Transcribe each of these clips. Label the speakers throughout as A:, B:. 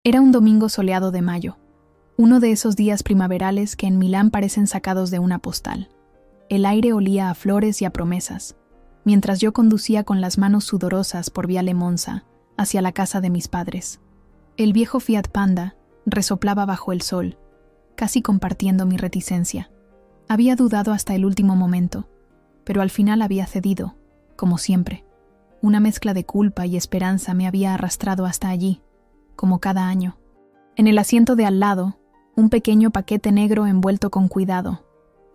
A: Era un domingo soleado de mayo, uno de esos días primaverales que en Milán parecen sacados de una postal. El aire olía a flores y a promesas, mientras yo conducía con las manos sudorosas por Viale Monza hacia la casa de mis padres. El viejo Fiat Panda resoplaba bajo el sol, casi compartiendo mi reticencia. Había dudado hasta el último momento, pero al final había cedido, como siempre. Una mezcla de culpa y esperanza me había arrastrado hasta allí, como cada año. En el asiento de al lado, un pequeño paquete negro envuelto con cuidado.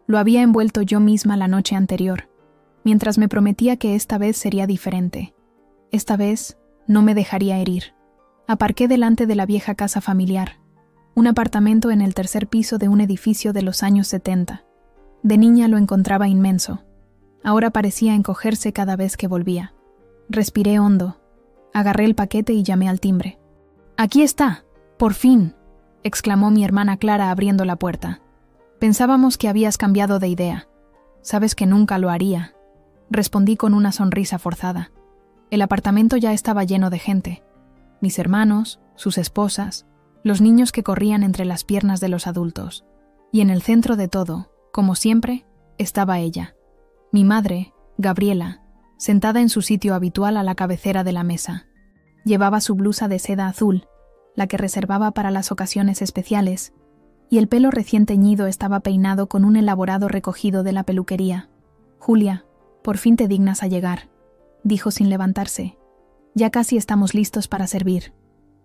A: Lo había envuelto yo misma la noche anterior, mientras me prometía que esta vez sería diferente. Esta vez no me dejaría herir. Aparqué delante de la vieja casa familiar, un apartamento en el tercer piso de un edificio de los años 70. De niña lo encontraba inmenso. Ahora parecía encogerse cada vez que volvía. Respiré hondo, agarré el paquete y llamé al timbre. «¡Aquí está! ¡Por fin!», exclamó mi hermana Clara abriendo la puerta. «Pensábamos que habías cambiado de idea. Sabes que nunca lo haría», respondí con una sonrisa forzada. El apartamento ya estaba lleno de gente. Mis hermanos, sus esposas, los niños que corrían entre las piernas de los adultos. Y en el centro de todo, como siempre, estaba ella. Mi madre, Gabriela, sentada en su sitio habitual a la cabecera de la mesa. Llevaba su blusa de seda azul, la que reservaba para las ocasiones especiales, y el pelo recién teñido estaba peinado con un elaborado recogido de la peluquería. «Julia, por fin te dignas a llegar», dijo sin levantarse. «Ya casi estamos listos para servir».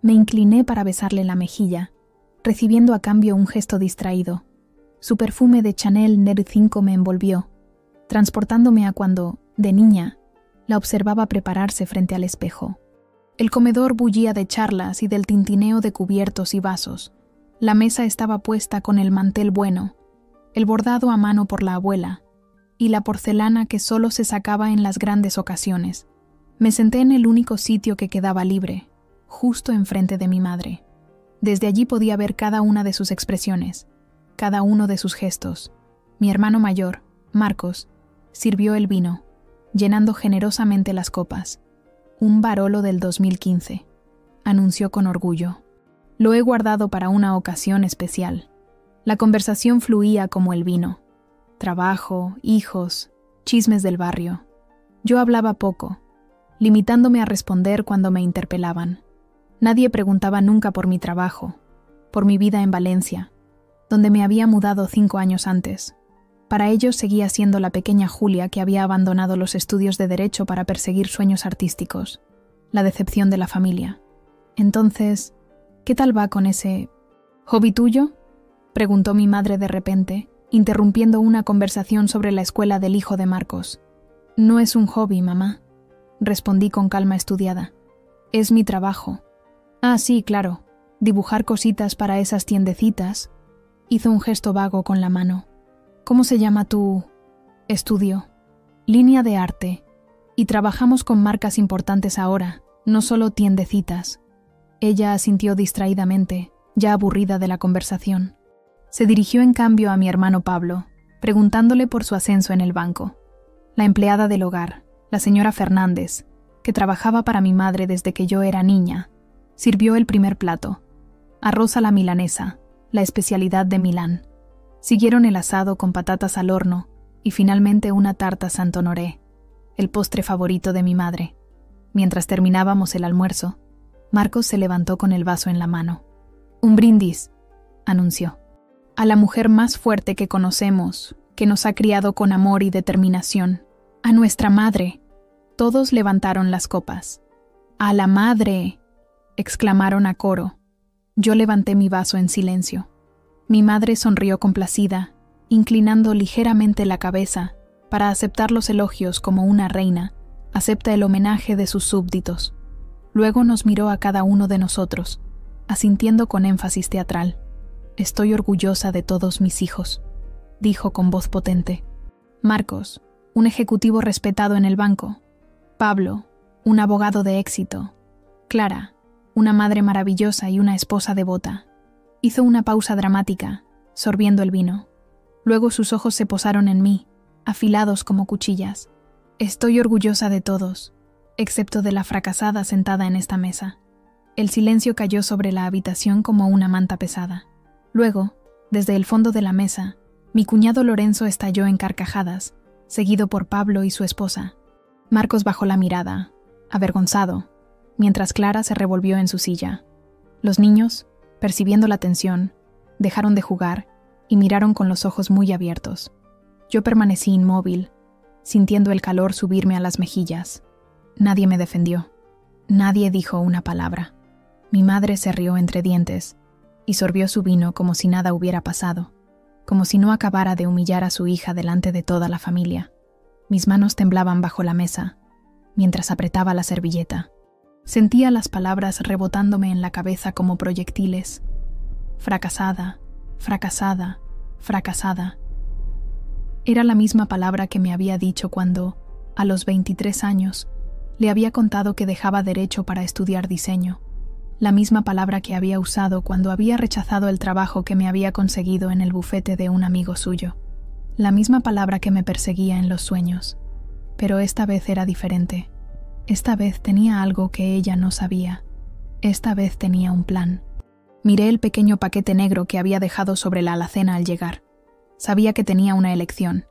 A: Me incliné para besarle la mejilla, recibiendo a cambio un gesto distraído. Su perfume de Chanel No. 5 me envolvió, transportándome a cuando, de niña, la observaba prepararse frente al espejo. El comedor bullía de charlas y del tintineo de cubiertos y vasos. La mesa estaba puesta con el mantel bueno, el bordado a mano por la abuela, y la porcelana que solo se sacaba en las grandes ocasiones. Me senté en el único sitio que quedaba libre, justo enfrente de mi madre. Desde allí podía ver cada una de sus expresiones, cada uno de sus gestos. Mi hermano mayor, Marcos, sirvió el vino, llenando generosamente las copas. «Un Barolo del 2015», anunció con orgullo. «Lo he guardado para una ocasión especial». La conversación fluía como el vino. Trabajo, hijos, chismes del barrio. Yo hablaba poco, limitándome a responder cuando me interpelaban. Nadie preguntaba nunca por mi trabajo, por mi vida en Valencia, donde me había mudado 5 años antes. Para ellos seguía siendo la pequeña Julia que había abandonado los estudios de Derecho para perseguir sueños artísticos, la decepción de la familia. Entonces, ¿qué tal va con ese hobby tuyo?, preguntó mi madre de repente, interrumpiendo una conversación sobre la escuela del hijo de Marcos. «No es un hobby, mamá», respondí con calma estudiada. «Es mi trabajo». «Ah, sí, claro, dibujar cositas para esas tiendecitas». Hizo un gesto vago con la mano. «¿Cómo se llama tu estudio?» «Línea de arte. Y trabajamos con marcas importantes ahora, no solo tiendecitas». Ella asintió distraídamente, ya aburrida de la conversación. Se dirigió en cambio a mi hermano Pablo, preguntándole por su ascenso en el banco. La empleada del hogar, la señora Fernández, que trabajaba para mi madre desde que yo era niña, sirvió el primer plato. Arroz a la milanesa, la especialidad de Milán. Siguieron el asado con patatas al horno y finalmente una tarta Saint-Honoré, el postre favorito de mi madre. Mientras terminábamos el almuerzo, Marcos se levantó con el vaso en la mano. «Un brindis», anunció, «a la mujer más fuerte que conocemos, que nos ha criado con amor y determinación, a nuestra madre». Todos levantaron las copas. «¡A la madre!», exclamaron a coro. Yo levanté mi vaso en silencio. Mi madre sonrió complacida, inclinando ligeramente la cabeza para aceptar los elogios como una reina acepta el homenaje de sus súbditos. Luego nos miró a cada uno de nosotros, asintiendo con énfasis teatral. «Estoy orgullosa de todos mis hijos», dijo con voz potente. Marcos, un ejecutivo respetado en el banco. Pablo, un abogado de éxito. Clara, una madre maravillosa y una esposa devota. Hizo una pausa dramática, sorbiendo el vino. Luego sus ojos se posaron en mí, afilados como cuchillas. «Estoy orgullosa de todos, excepto de la fracasada sentada en esta mesa». El silencio cayó sobre la habitación como una manta pesada. Luego, desde el fondo de la mesa, mi cuñado Lorenzo estalló en carcajadas, seguido por Pablo y su esposa. Marcos bajó la mirada, avergonzado, mientras Clara se revolvió en su silla. Los niños, percibiendo la tensión, dejaron de jugar y miraron con los ojos muy abiertos. Yo permanecí inmóvil, sintiendo el calor subirme a las mejillas. Nadie me defendió. Nadie dijo una palabra. Mi madre se rió entre dientes y sorbió su vino como si nada hubiera pasado, como si no acabara de humillar a su hija delante de toda la familia. Mis manos temblaban bajo la mesa, mientras apretaba la servilleta. Sentía las palabras rebotándome en la cabeza como proyectiles. Fracasada, fracasada, fracasada. Era la misma palabra que me había dicho cuando, a los 23 años, le había contado que dejaba derecho para estudiar diseño. La misma palabra que había usado cuando había rechazado el trabajo que me había conseguido en el bufete de un amigo suyo. La misma palabra que me perseguía en los sueños. Pero esta vez era diferente. Esta vez tenía algo que ella no sabía. Esta vez tenía un plan. Miré el pequeño paquete negro que había dejado sobre la alacena al llegar. Sabía que tenía una elección: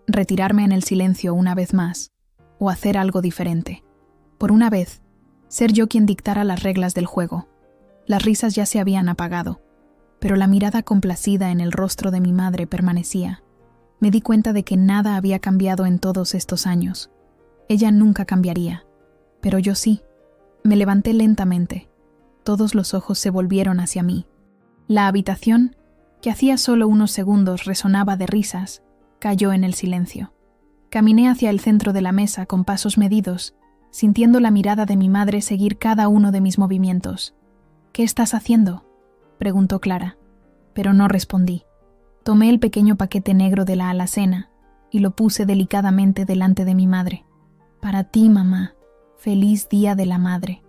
A: retirarme en el silencio una vez más, o hacer algo diferente. Por una vez, ser yo quien dictara las reglas del juego. Las risas ya se habían apagado, pero la mirada complacida en el rostro de mi madre permanecía. Me di cuenta de que nada había cambiado en todos estos años. Ella nunca cambiaría, pero yo sí. Me levanté lentamente. Todos los ojos se volvieron hacia mí. La habitación, que hacía solo unos segundos resonaba de risas, cayó en el silencio. Caminé hacia el centro de la mesa con pasos medidos, sintiendo la mirada de mi madre seguir cada uno de mis movimientos. «¿Qué estás haciendo?», preguntó Clara, pero no respondí. Tomé el pequeño paquete negro de la alacena y lo puse delicadamente delante de mi madre. «Para ti, mamá. Feliz Día de la Madre».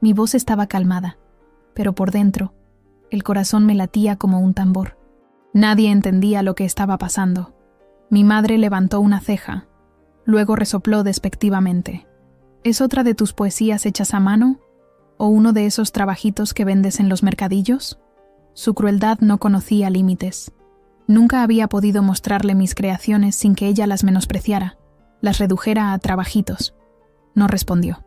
A: Mi voz estaba calmada, pero por dentro, el corazón me latía como un tambor. Nadie entendía lo que estaba pasando. Mi madre levantó una ceja, luego resopló despectivamente. ¿Es otra de tus poesías hechas a mano? ¿O uno de esos trabajitos que vendes en los mercadillos? Su crueldad no conocía límites. Nunca había podido mostrarle mis creaciones sin que ella las menospreciara, las redujera a trabajitos. No respondió.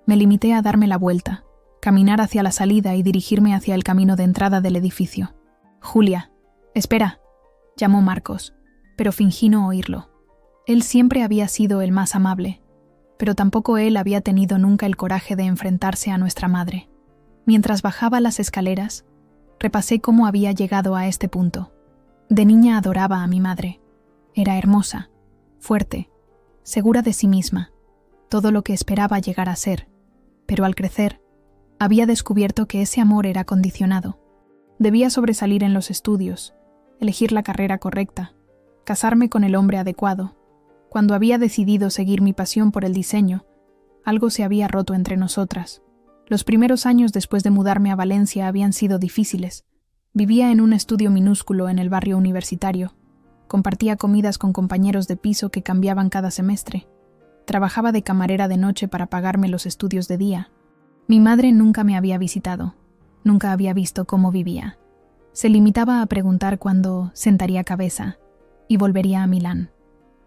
A: Me limité a darme la vuelta, caminar hacia la salida y dirigirme hacia el camino de entrada del edificio. «Julia, espera», llamó Marcos, pero fingí no oírlo. Él siempre había sido el más amable, pero tampoco él había tenido nunca el coraje de enfrentarse a nuestra madre. Mientras bajaba las escaleras, repasé cómo había llegado a este punto. De niña adoraba a mi madre. Era hermosa, fuerte, segura de sí misma, todo lo que esperaba llegar a ser, pero al crecer, había descubierto que ese amor era condicionado. Debía sobresalir en los estudios, elegir la carrera correcta, casarme con el hombre adecuado. Cuando había decidido seguir mi pasión por el diseño, algo se había roto entre nosotras. Los primeros años después de mudarme a Valencia habían sido difíciles. Vivía en un estudio minúsculo en el barrio universitario. Compartía comidas con compañeros de piso que cambiaban cada semestre. Trabajaba de camarera de noche para pagarme los estudios de día. Mi madre nunca me había visitado. Nunca había visto cómo vivía. Se limitaba a preguntar cuándo sentaría cabeza y volvería a Milán.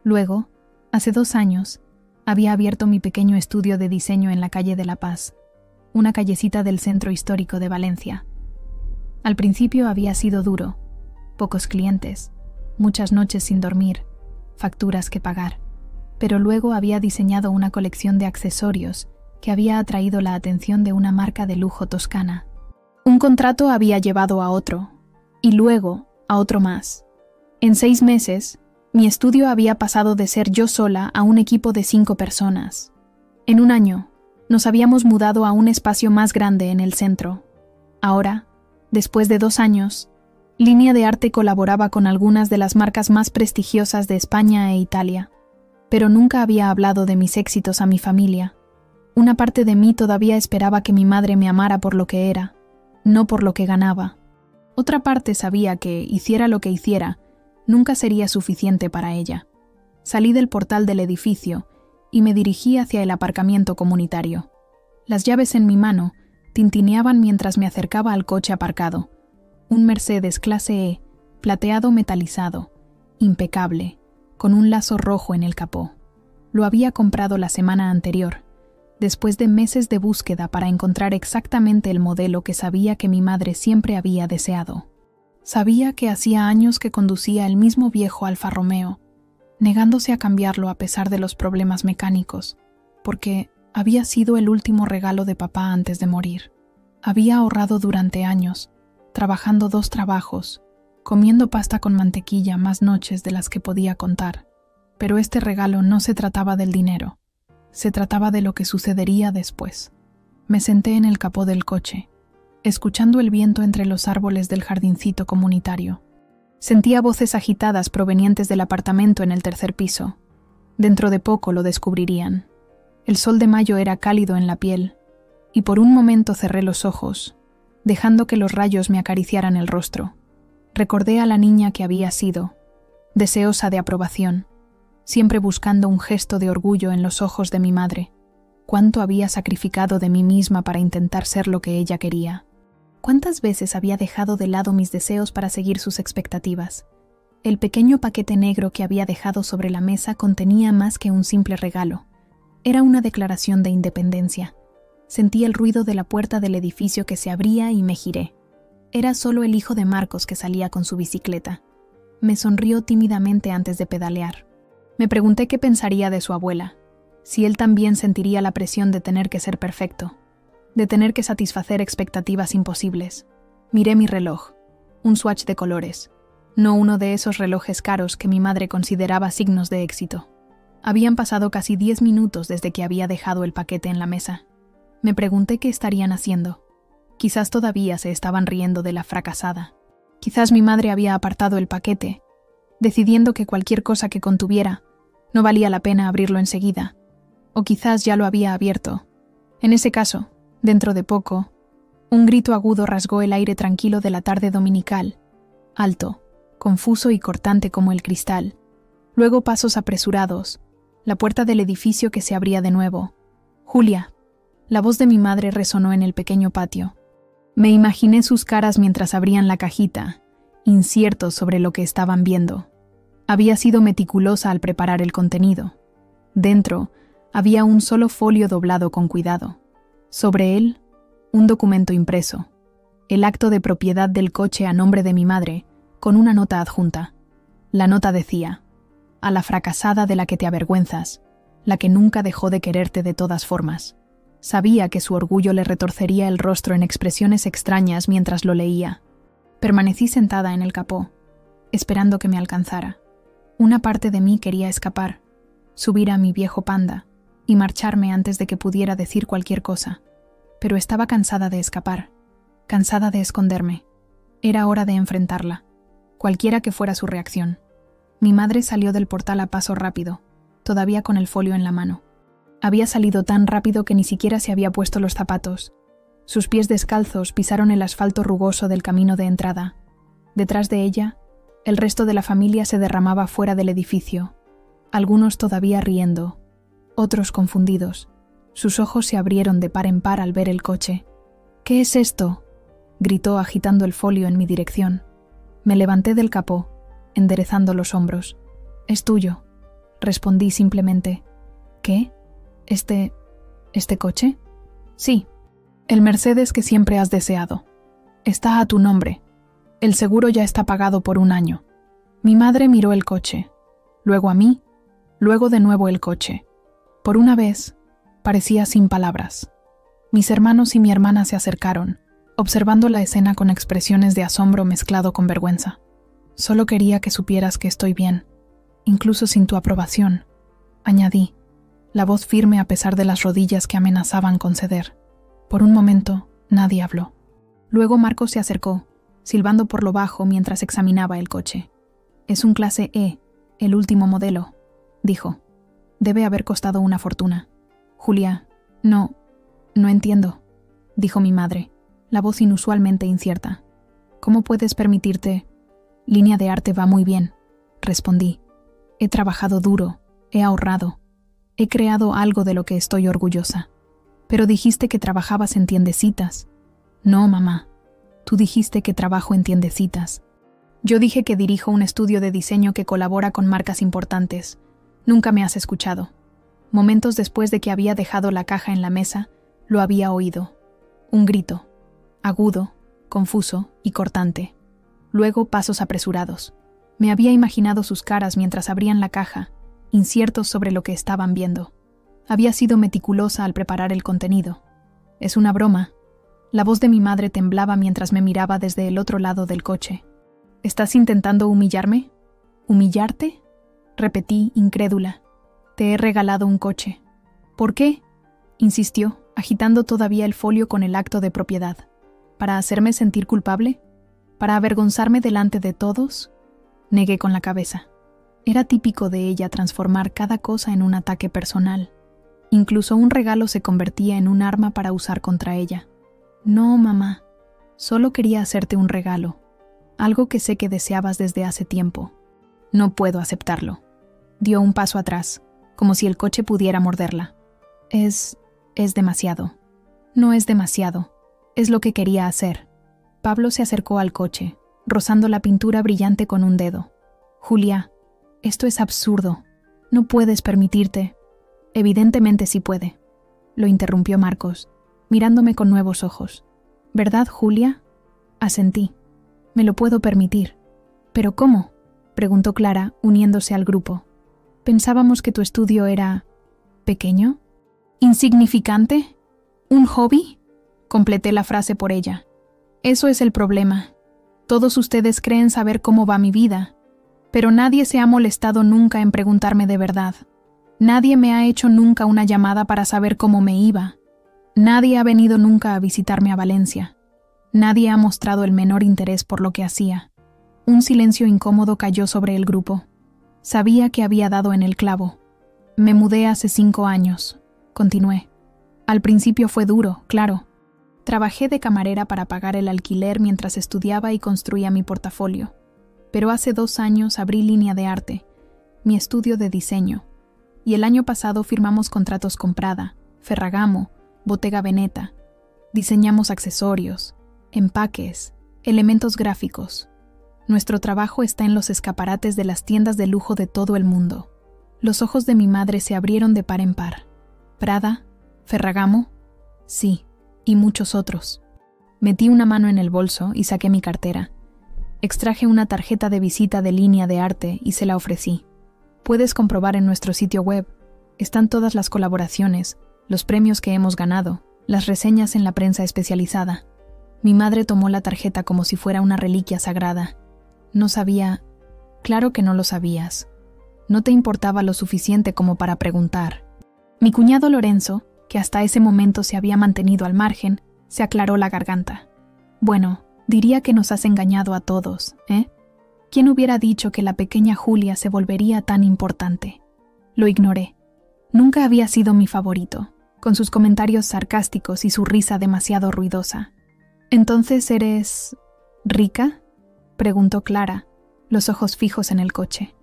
A: Luego, hace 2 años, había abierto mi pequeño estudio de diseño en la calle de La Paz, una callecita del centro histórico de Valencia. Al principio había sido duro, pocos clientes, muchas noches sin dormir, facturas que pagar, pero luego había diseñado una colección de accesorios que había atraído la atención de una marca de lujo toscana. Un contrato había llevado a otro, y luego a otro más. En 6 meses, mi estudio había pasado de ser yo sola a un equipo de 5 personas. En 1 año, nos habíamos mudado a un espacio más grande en el centro. Ahora, después de 2 años, Línea de Arte colaboraba con algunas de las marcas más prestigiosas de España e Italia, pero nunca había hablado de mis éxitos a mi familia. Una parte de mí todavía esperaba que mi madre me amara por lo que era, no por lo que ganaba. Otra parte sabía que, hiciera lo que hiciera, nunca sería suficiente para ella. Salí del portal del edificio y me dirigí hacia el aparcamiento comunitario. Las llaves en mi mano, tintineaban mientras me acercaba al coche aparcado. Un Mercedes clase E, plateado metalizado, impecable, con un lazo rojo en el capó. Lo había comprado la semana anterior, después de meses de búsqueda para encontrar exactamente el modelo que sabía que mi madre siempre había deseado. Sabía que hacía años que conducía el mismo viejo Alfa Romeo, negándose a cambiarlo a pesar de los problemas mecánicos, porque había sido el último regalo de papá antes de morir. Había ahorrado durante años, trabajando 2 trabajos, comiendo pasta con mantequilla más noches de las que podía contar. Pero este regalo no se trataba del dinero, se trataba de lo que sucedería después. Me senté en el capó del coche, escuchando el viento entre los árboles del jardincito comunitario. Sentía voces agitadas provenientes del apartamento en el 3er piso. Dentro de poco lo descubrirían. El sol de mayo era cálido en la piel, y por un momento cerré los ojos, dejando que los rayos me acariciaran el rostro. Recordé a la niña que había sido, deseosa de aprobación, siempre buscando un gesto de orgullo en los ojos de mi madre. Cuánto había sacrificado de mí misma para intentar ser lo que ella quería. Cuántas veces había dejado de lado mis deseos para seguir sus expectativas. El pequeño paquete negro que había dejado sobre la mesa contenía más que un simple regalo. Era una declaración de independencia. Sentí el ruido de la puerta del edificio que se abría y me giré. Era solo el hijo de Marcos que salía con su bicicleta. Me sonrió tímidamente antes de pedalear. Me pregunté qué pensaría de su abuela, si él también sentiría la presión de tener que ser perfecto, de tener que satisfacer expectativas imposibles. Miré mi reloj, un swatch de colores, no uno de esos relojes caros que mi madre consideraba signos de éxito. Habían pasado casi 10 minutos desde que había dejado el paquete en la mesa. Me pregunté qué estarían haciendo. Quizás todavía se estaban riendo de la fracasada. Quizás mi madre había apartado el paquete, decidiendo que cualquier cosa que contuviera no valía la pena abrirlo enseguida. O quizás ya lo había abierto. En ese caso, dentro de poco, un grito agudo rasgó el aire tranquilo de la tarde dominical, alto, confuso y cortante como el cristal. Luego pasos apresurados, la puerta del edificio que se abría de nuevo. «Julia». La voz de mi madre resonó en el pequeño patio. Me imaginé sus caras mientras abrían la cajita, inciertos sobre lo que estaban viendo. Había sido meticulosa al preparar el contenido. Dentro había un solo folio doblado con cuidado. Sobre él, un documento impreso, el acto de propiedad del coche a nombre de mi madre, con una nota adjunta. La nota decía: «A la fracasada de la que te avergüenzas, la que nunca dejó de quererte de todas formas». Sabía que su orgullo le retorcería el rostro en expresiones extrañas mientras lo leía. Permanecí sentada en el capó, esperando que me alcanzara. Una parte de mí quería escapar, subir a mi viejo Panda y marcharme antes de que pudiera decir cualquier cosa. Pero estaba cansada de escapar, cansada de esconderme. Era hora de enfrentarla, cualquiera que fuera su reacción. Mi madre salió del portal a paso rápido, todavía con el folio en la mano. Había salido tan rápido que ni siquiera se había puesto los zapatos. Sus pies descalzos pisaron el asfalto rugoso del camino de entrada. Detrás de ella, el resto de la familia se derramaba fuera del edificio, algunos todavía riendo, otros confundidos. Sus ojos se abrieron de par en par al ver el coche. «¿Qué es esto?», gritó agitando el folio en mi dirección. Me levanté del capó, enderezando los hombros. «Es tuyo», respondí simplemente. «¿Qué? ¿Este coche?» «Sí, el Mercedes que siempre has deseado. Está a tu nombre. El seguro ya está pagado por 1 año». Mi madre miró el coche, luego a mí, luego de nuevo el coche. Por una vez, parecía sin palabras. Mis hermanos y mi hermana se acercaron, observando la escena con expresiones de asombro mezclado con vergüenza. «Solo quería que supieras que estoy bien, incluso sin tu aprobación», añadí, la voz firme a pesar de las rodillas que amenazaban con ceder. Por un momento, nadie habló. Luego Marcos se acercó, silbando por lo bajo mientras examinaba el coche. «Es un clase E, el último modelo», dijo. «Debe haber costado una fortuna». «Julia, no entiendo», dijo mi madre, la voz inusualmente incierta. «¿Cómo puedes permitirte?» «Línea de arte va muy bien», respondí. «He trabajado duro, he ahorrado. He creado algo de lo que estoy orgullosa». Pero dijiste que trabajabas en tiendecitas. No, mamá. Tú dijiste que trabajo en tiendecitas. Yo dije que dirijo un estudio de diseño que colabora con marcas importantes. Nunca me has escuchado. Momentos después de que había dejado la caja en la mesa, lo había oído. Un grito, agudo, confuso y cortante. Luego pasos apresurados. Me había imaginado sus caras mientras abrían la caja, inciertos sobre lo que estaban viendo. Había sido meticulosa al preparar el contenido. Es una broma. La voz de mi madre temblaba mientras me miraba desde el otro lado del coche. ¿Estás intentando humillarme? ¿Humillarte? Repetí, incrédula. Te he regalado un coche. ¿Por qué? Insistió, agitando todavía el folio con el acto de propiedad. ¿Para hacerme sentir culpable? ¿Para avergonzarme delante de todos? Negué con la cabeza. Era típico de ella transformar cada cosa en un ataque personal. Incluso un regalo se convertía en un arma para usar contra ella. No, mamá. Solo quería hacerte un regalo. Algo que sé que deseabas desde hace tiempo. No puedo aceptarlo. Dio un paso atrás, como si el coche pudiera morderla. Es demasiado. No es demasiado. Es lo que quería hacer. Pablo se acercó al coche, rozando la pintura brillante con un dedo. Julia, esto es absurdo. No puedes permitirte. Evidentemente sí puede. Lo interrumpió Marcos, mirándome con nuevos ojos. ¿Verdad, Julia? Asentí. Me lo puedo permitir. ¿Pero cómo? Preguntó Clara, uniéndose al grupo. Pensábamos que tu estudio era... ¿pequeño? ¿Insignificante? ¿Un hobby? Completé la frase por ella. Eso es el problema. Todos ustedes creen saber cómo va mi vida, pero nadie se ha molestado nunca en preguntarme de verdad. Nadie me ha hecho nunca una llamada para saber cómo me iba. Nadie ha venido nunca a visitarme a Valencia. Nadie ha mostrado el menor interés por lo que hacía. Un silencio incómodo cayó sobre el grupo. Sabía que había dado en el clavo. Me mudé hace 5 años, continué. Al principio fue duro, claro. Trabajé de camarera para pagar el alquiler mientras estudiaba y construía mi portafolio. Pero hace 2 años abrí Línea de Arte, mi estudio de diseño. Y el año pasado firmamos contratos con Prada, Ferragamo, Bottega Veneta. Diseñamos accesorios, empaques, elementos gráficos. Nuestro trabajo está en los escaparates de las tiendas de lujo de todo el mundo. Los ojos de mi madre se abrieron de par en par. ¿Prada? ¿Ferragamo? Sí, y muchos otros. Metí una mano en el bolso y saqué mi cartera. Extraje una tarjeta de visita de Línea de Arte y se la ofrecí. Puedes comprobar en nuestro sitio web. Están todas las colaboraciones, los premios que hemos ganado, las reseñas en la prensa especializada. Mi madre tomó la tarjeta como si fuera una reliquia sagrada. No sabía... Claro que no lo sabías. No te importaba lo suficiente como para preguntar. Mi cuñado Lorenzo, que hasta ese momento se había mantenido al margen, se aclaró la garganta. Bueno, diría que nos has engañado a todos, ¿eh? ¿Quién hubiera dicho que la pequeña Julia se volvería tan importante? Lo ignoré. Nunca había sido mi favorito, con sus comentarios sarcásticos y su risa demasiado ruidosa. ¿Entonces eres... rica?, preguntó Clara, los ojos fijos en el coche.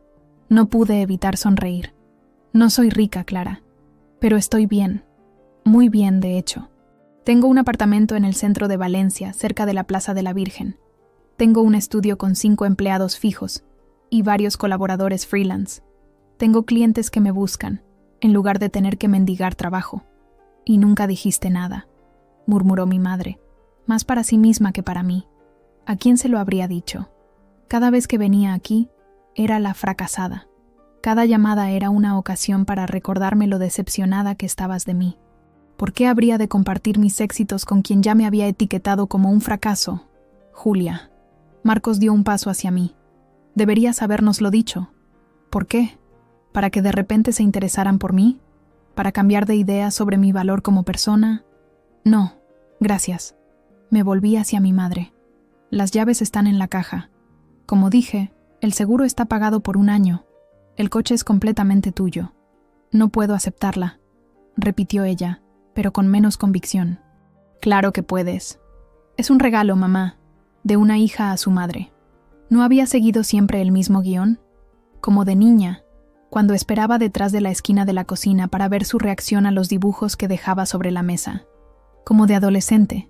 A: No pude evitar sonreír. No soy rica, Clara, pero estoy bien. Muy bien, de hecho. Tengo un apartamento en el centro de Valencia, cerca de la Plaza de la Virgen. Tengo un estudio con 5 empleados fijos y varios colaboradores freelance. Tengo clientes que me buscan, en lugar de tener que mendigar trabajo. Y nunca dijiste nada, murmuró mi madre, más para sí misma que para mí. ¿A quién se lo habría dicho? Cada vez que venía aquí, era la fracasada. Cada llamada era una ocasión para recordarme lo decepcionada que estabas de mí. ¿Por qué habría de compartir mis éxitos con quien ya me había etiquetado como un fracaso? Julia. Marcos dio un paso hacia mí. Deberías habérnoslo dicho. ¿Por qué? ¿Para que de repente se interesaran por mí? ¿Para cambiar de idea sobre mi valor como persona? No, gracias. Me volví hacia mi madre. Las llaves están en la caja. Como dije, el seguro está pagado por 1 año. El coche es completamente tuyo. No puedo aceptarla, repitió ella, pero con menos convicción. Claro que puedes. Es un regalo, mamá, de una hija a su madre. ¿No había seguido siempre el mismo guión? Como de niña, cuando esperaba detrás de la esquina de la cocina para ver su reacción a los dibujos que dejaba sobre la mesa. Como de adolescente,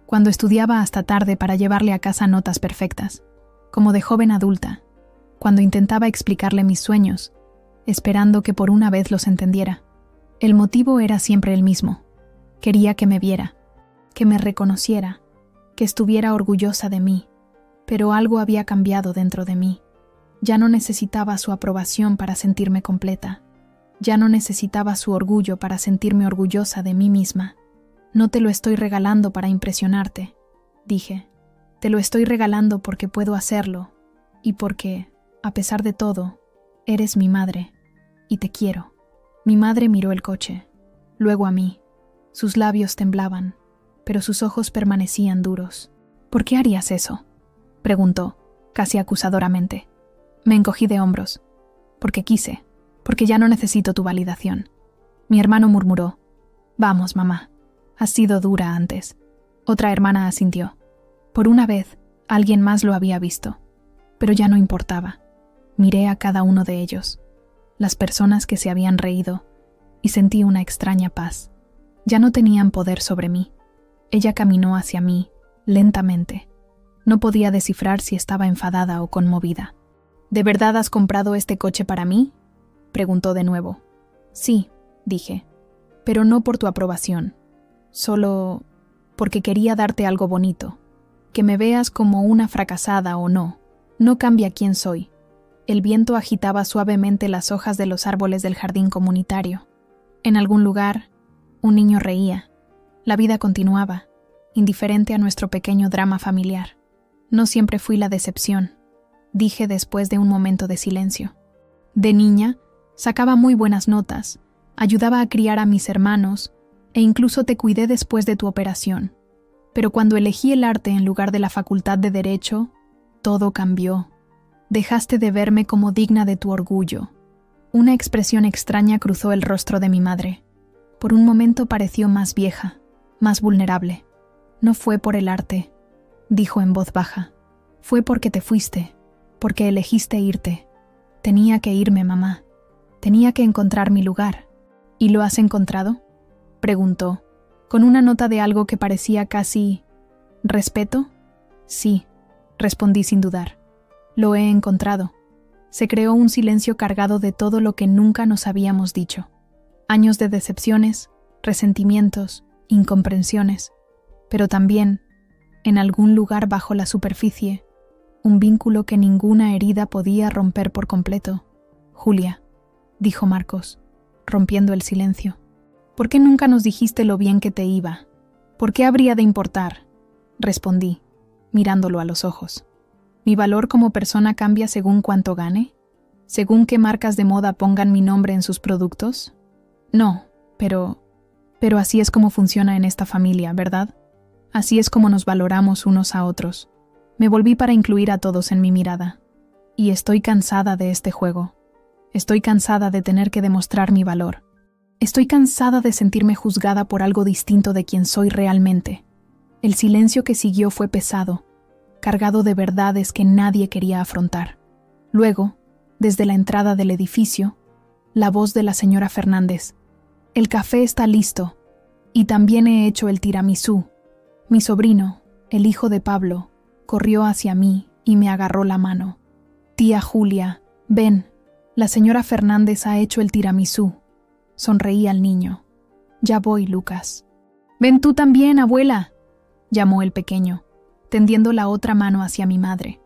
A: cuando estudiaba hasta tarde para llevarle a casa notas perfectas. Como de joven adulta, cuando intentaba explicarle mis sueños, esperando que por una vez los entendiera. El motivo era siempre el mismo. Quería que me viera, que me reconociera, que estuviera orgullosa de mí, pero algo había cambiado dentro de mí. Ya no necesitaba su aprobación para sentirme completa. Ya no necesitaba su orgullo para sentirme orgullosa de mí misma. No te lo estoy regalando para impresionarte, dije. Te lo estoy regalando porque puedo hacerlo y porque, a pesar de todo, eres mi madre y te quiero. Mi madre miró el coche, luego a mí. Sus labios temblaban, pero sus ojos permanecían duros. ¿Por qué harías eso?, preguntó, casi acusadoramente. Me encogí de hombros. Porque quise, porque ya no necesito tu validación. Mi hermano murmuró. Vamos, mamá, has sido dura antes. Otra hermana asintió. Por una vez, alguien más lo había visto, pero ya no importaba. Miré a cada uno de ellos, las personas que se habían reído, y sentí una extraña paz. Ya no tenían poder sobre mí. Ella caminó hacia mí, lentamente. No podía descifrar si estaba enfadada o conmovida. ¿De verdad has comprado este coche para mí?, preguntó de nuevo. Sí, dije, pero no por tu aprobación, solo porque quería darte algo bonito. Que me veas como una fracasada o no cambia quién soy. El viento agitaba suavemente las hojas de los árboles del jardín comunitario. En algún lugar, un niño reía. La vida continuaba, indiferente a nuestro pequeño drama familiar. No siempre fui la decepción, dije después de un momento de silencio. De niña, sacaba muy buenas notas, ayudaba a criar a mis hermanos e incluso te cuidé después de tu operación. Pero cuando elegí el arte en lugar de la facultad de Derecho, todo cambió. Dejaste de verme como digna de tu orgullo. Una expresión extraña cruzó el rostro de mi madre. Por un momento pareció más vieja, más vulnerable. No fue por el arte, dijo en voz baja. Fue porque te fuiste, porque elegiste irte. Tenía que irme, mamá. Tenía que encontrar mi lugar. ¿Y lo has encontrado?, preguntó, con una nota de algo que parecía casi... ¿respeto? Sí, respondí sin dudar. Lo he encontrado. Se creó un silencio cargado de todo lo que nunca nos habíamos dicho. Años de decepciones, resentimientos, incomprensiones, pero también, en algún lugar bajo la superficie, un vínculo que ninguna herida podía romper por completo. Julia, dijo Marcos, rompiendo el silencio. ¿Por qué nunca nos dijiste lo bien que te iba? ¿Por qué habría de importar?, respondí, mirándolo a los ojos. ¿Mi valor como persona cambia según cuánto gane? ¿Según qué marcas de moda pongan mi nombre en sus productos? No, pero así es como funciona en esta familia, ¿verdad? Así es como nos valoramos unos a otros. Me volví para incluir a todos en mi mirada. Y estoy cansada de este juego. Estoy cansada de tener que demostrar mi valor. Estoy cansada de sentirme juzgada por algo distinto de quien soy realmente. El silencio que siguió fue pesado, cargado de verdades que nadie quería afrontar. Luego, desde la entrada del edificio, la voz de la señora Fernández. El café está listo, y también he hecho el tiramisú. Mi sobrino, el hijo de Pablo, corrió hacia mí y me agarró la mano. Tía Julia, ven, la señora Fernández ha hecho el tiramisú. Sonreí al niño. Ya voy, Lucas. Ven tú también, abuela, llamó el pequeño, tendiendo la otra mano hacia mi madre.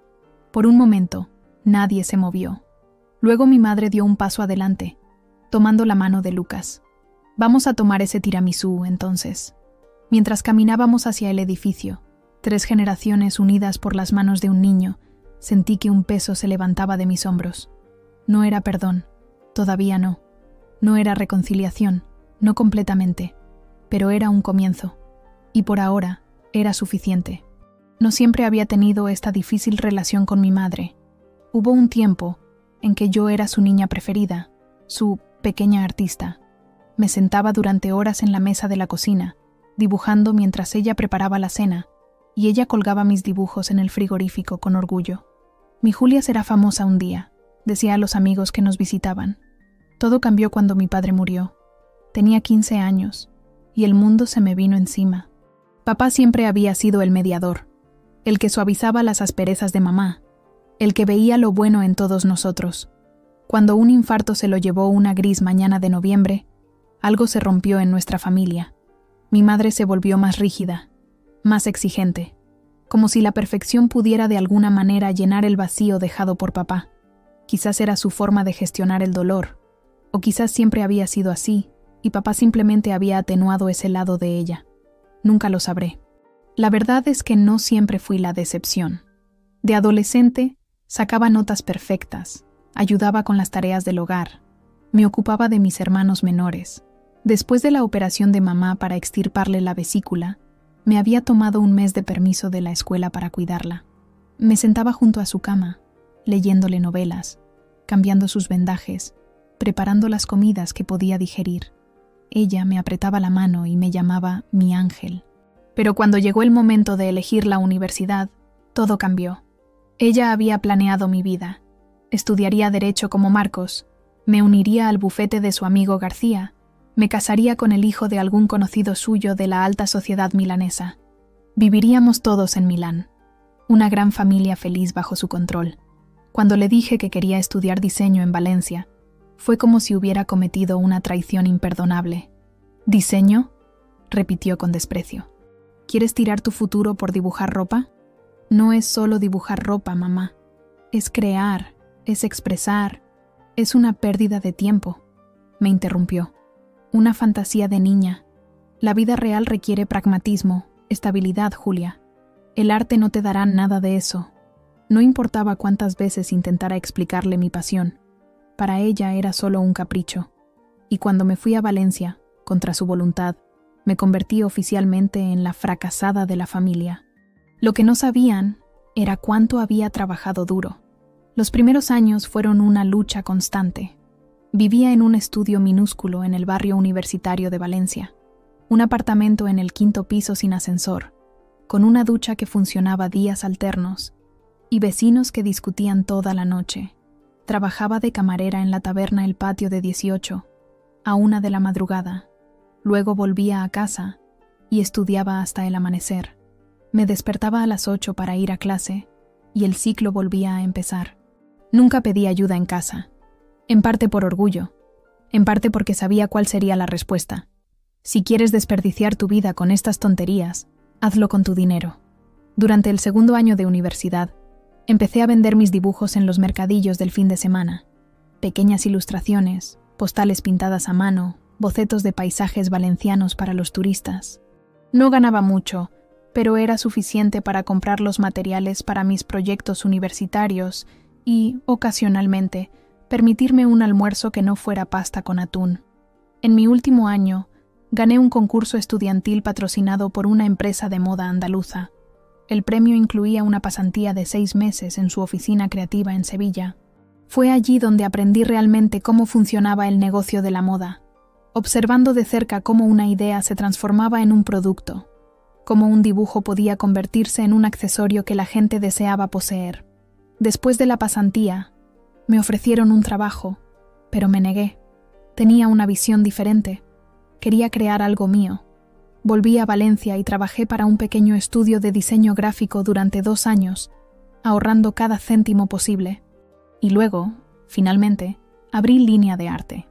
A: Por un momento, nadie se movió. Luego mi madre dio un paso adelante, tomando la mano de Lucas. Vamos a tomar ese tiramisú, entonces. Mientras caminábamos hacia el edificio, 3 generaciones unidas por las manos de un niño, sentí que un peso se levantaba de mis hombros. No era perdón, todavía no. No era reconciliación, no completamente, pero era un comienzo. Y por ahora, era suficiente. No siempre había tenido esta difícil relación con mi madre. Hubo un tiempo en que yo era su niña preferida, su pequeña artista. Me sentaba durante horas en la mesa de la cocina, dibujando mientras ella preparaba la cena, y ella colgaba mis dibujos en el frigorífico con orgullo. Mi Julia será famosa un día, decía a los amigos que nos visitaban. Todo cambió cuando mi padre murió. Tenía 15 años, y el mundo se me vino encima. Papá siempre había sido el mediador, el que suavizaba las asperezas de mamá, el que veía lo bueno en todos nosotros. Cuando un infarto se lo llevó una gris mañana de noviembre, algo se rompió en nuestra familia. Mi madre se volvió más rígida, más exigente, como si la perfección pudiera de alguna manera llenar el vacío dejado por papá. Quizás era su forma de gestionar el dolor, o quizás siempre había sido así, y papá simplemente había atenuado ese lado de ella. Nunca lo sabré. La verdad es que no siempre fui la decepción. De adolescente, sacaba notas perfectas, ayudaba con las tareas del hogar, me ocupaba de mis hermanos menores. Después de la operación de mamá para extirparle la vesícula, me había tomado un mes de permiso de la escuela para cuidarla. Me sentaba junto a su cama, leyéndole novelas, cambiando sus vendajes, preparando las comidas que podía digerir. Ella me apretaba la mano y me llamaba mi ángel. Pero cuando llegó el momento de elegir la universidad, todo cambió. Ella había planeado mi vida. Estudiaría Derecho como Marcos, me uniría al bufete de su amigo García, me casaría con el hijo de algún conocido suyo de la alta sociedad milanesa. Viviríamos todos en Milán, una gran familia feliz bajo su control. Cuando le dije que quería estudiar diseño en Valencia, fue como si hubiera cometido una traición imperdonable. ¿Diseño?, repitió con desprecio. ¿Quieres tirar tu futuro por dibujar ropa? No es solo dibujar ropa, mamá. Es crear, es expresar, es una pérdida de tiempo. Me interrumpió. Una fantasía de niña. La vida real requiere pragmatismo, estabilidad, Julia. El arte no te dará nada de eso. No importaba cuántas veces intentara explicarle mi pasión. Para ella era solo un capricho. Y cuando me fui a Valencia, contra su voluntad, me convertí oficialmente en la fracasada de la familia. Lo que no sabían era cuánto había trabajado duro. Los primeros años fueron una lucha constante. Vivía en un estudio minúsculo en el barrio universitario de Valencia, un apartamento en el 5º piso sin ascensor, con una ducha que funcionaba días alternos, y vecinos que discutían toda la noche. Trabajaba de camarera en la taberna El Patio de 18, a 1 de la madrugada. Luego volvía a casa y estudiaba hasta el amanecer. Me despertaba a las 8 para ir a clase y el ciclo volvía a empezar. Nunca pedí ayuda en casa, en parte por orgullo, en parte porque sabía cuál sería la respuesta. Si quieres desperdiciar tu vida con estas tonterías, hazlo con tu dinero. Durante el 2º año de universidad, empecé a vender mis dibujos en los mercadillos del fin de semana. Pequeñas ilustraciones, postales pintadas a mano, bocetos de paisajes valencianos para los turistas. No ganaba mucho, pero era suficiente para comprar los materiales para mis proyectos universitarios y, ocasionalmente, permitirme un almuerzo que no fuera pasta con atún. En mi último año, gané un concurso estudiantil patrocinado por una empresa de moda andaluza. El premio incluía una pasantía de 6 meses en su oficina creativa en Sevilla. Fue allí donde aprendí realmente cómo funcionaba el negocio de la moda, observando de cerca cómo una idea se transformaba en un producto, cómo un dibujo podía convertirse en un accesorio que la gente deseaba poseer. Después de la pasantía, me ofrecieron un trabajo, pero me negué. Tenía una visión diferente. Quería crear algo mío. Volví a Valencia y trabajé para un pequeño estudio de diseño gráfico durante 2 años, ahorrando cada céntimo posible. Y luego, finalmente, abrí Línea de Arte.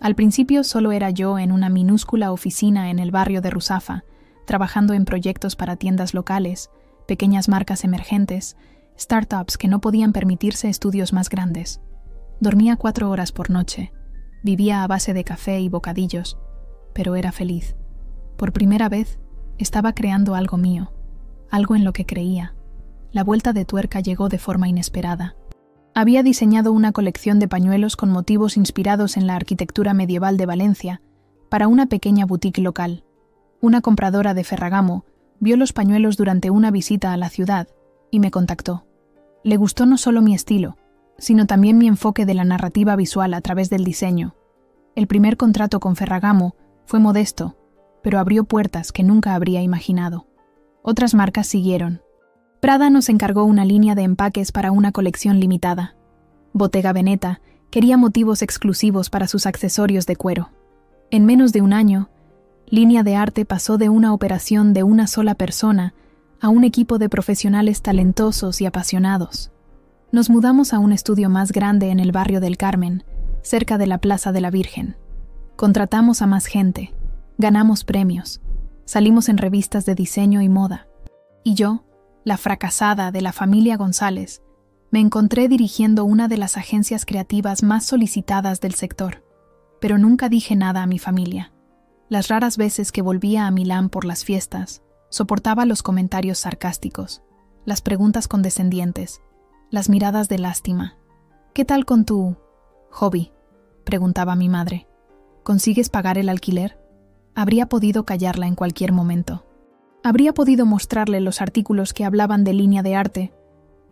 A: Al principio solo era yo en una minúscula oficina en el barrio de Ruzafa, trabajando en proyectos para tiendas locales, pequeñas marcas emergentes, startups que no podían permitirse estudios más grandes. Dormía 4 horas por noche, vivía a base de café y bocadillos, pero era feliz. Por primera vez, estaba creando algo mío, algo en lo que creía. La vuelta de tuerca llegó de forma inesperada. Había diseñado una colección de pañuelos con motivos inspirados en la arquitectura medieval de Valencia para una pequeña boutique local. Una compradora de Ferragamo vio los pañuelos durante una visita a la ciudad y me contactó. Le gustó no solo mi estilo, sino también mi enfoque de la narrativa visual a través del diseño. El primer contrato con Ferragamo fue modesto, pero abrió puertas que nunca habría imaginado. Otras marcas siguieron. Prada nos encargó una línea de empaques para una colección limitada. Bottega Veneta Quería motivos exclusivos para sus accesorios de cuero. En menos de un año, Línea de Arte pasó de una operación de una sola persona a un equipo de profesionales talentosos y apasionados. Nos mudamos a un estudio más grande en el barrio del Carmen, cerca de la Plaza de la Virgen. Contratamos a más gente, ganamos premios, salimos en revistas de diseño y moda. Y yo, la fracasada de la familia González, me encontré dirigiendo una de las agencias creativas más solicitadas del sector. Pero nunca dije nada a mi familia. Las raras veces que volvía a Milán por las fiestas, soportaba los comentarios sarcásticos, las preguntas condescendientes, las miradas de lástima. ¿Qué tal con tu hobby?, preguntaba mi madre. ¿Consigues pagar el alquiler? Habría podido callarla en cualquier momento. Habría podido mostrarle los artículos que hablaban de Línea de Arte,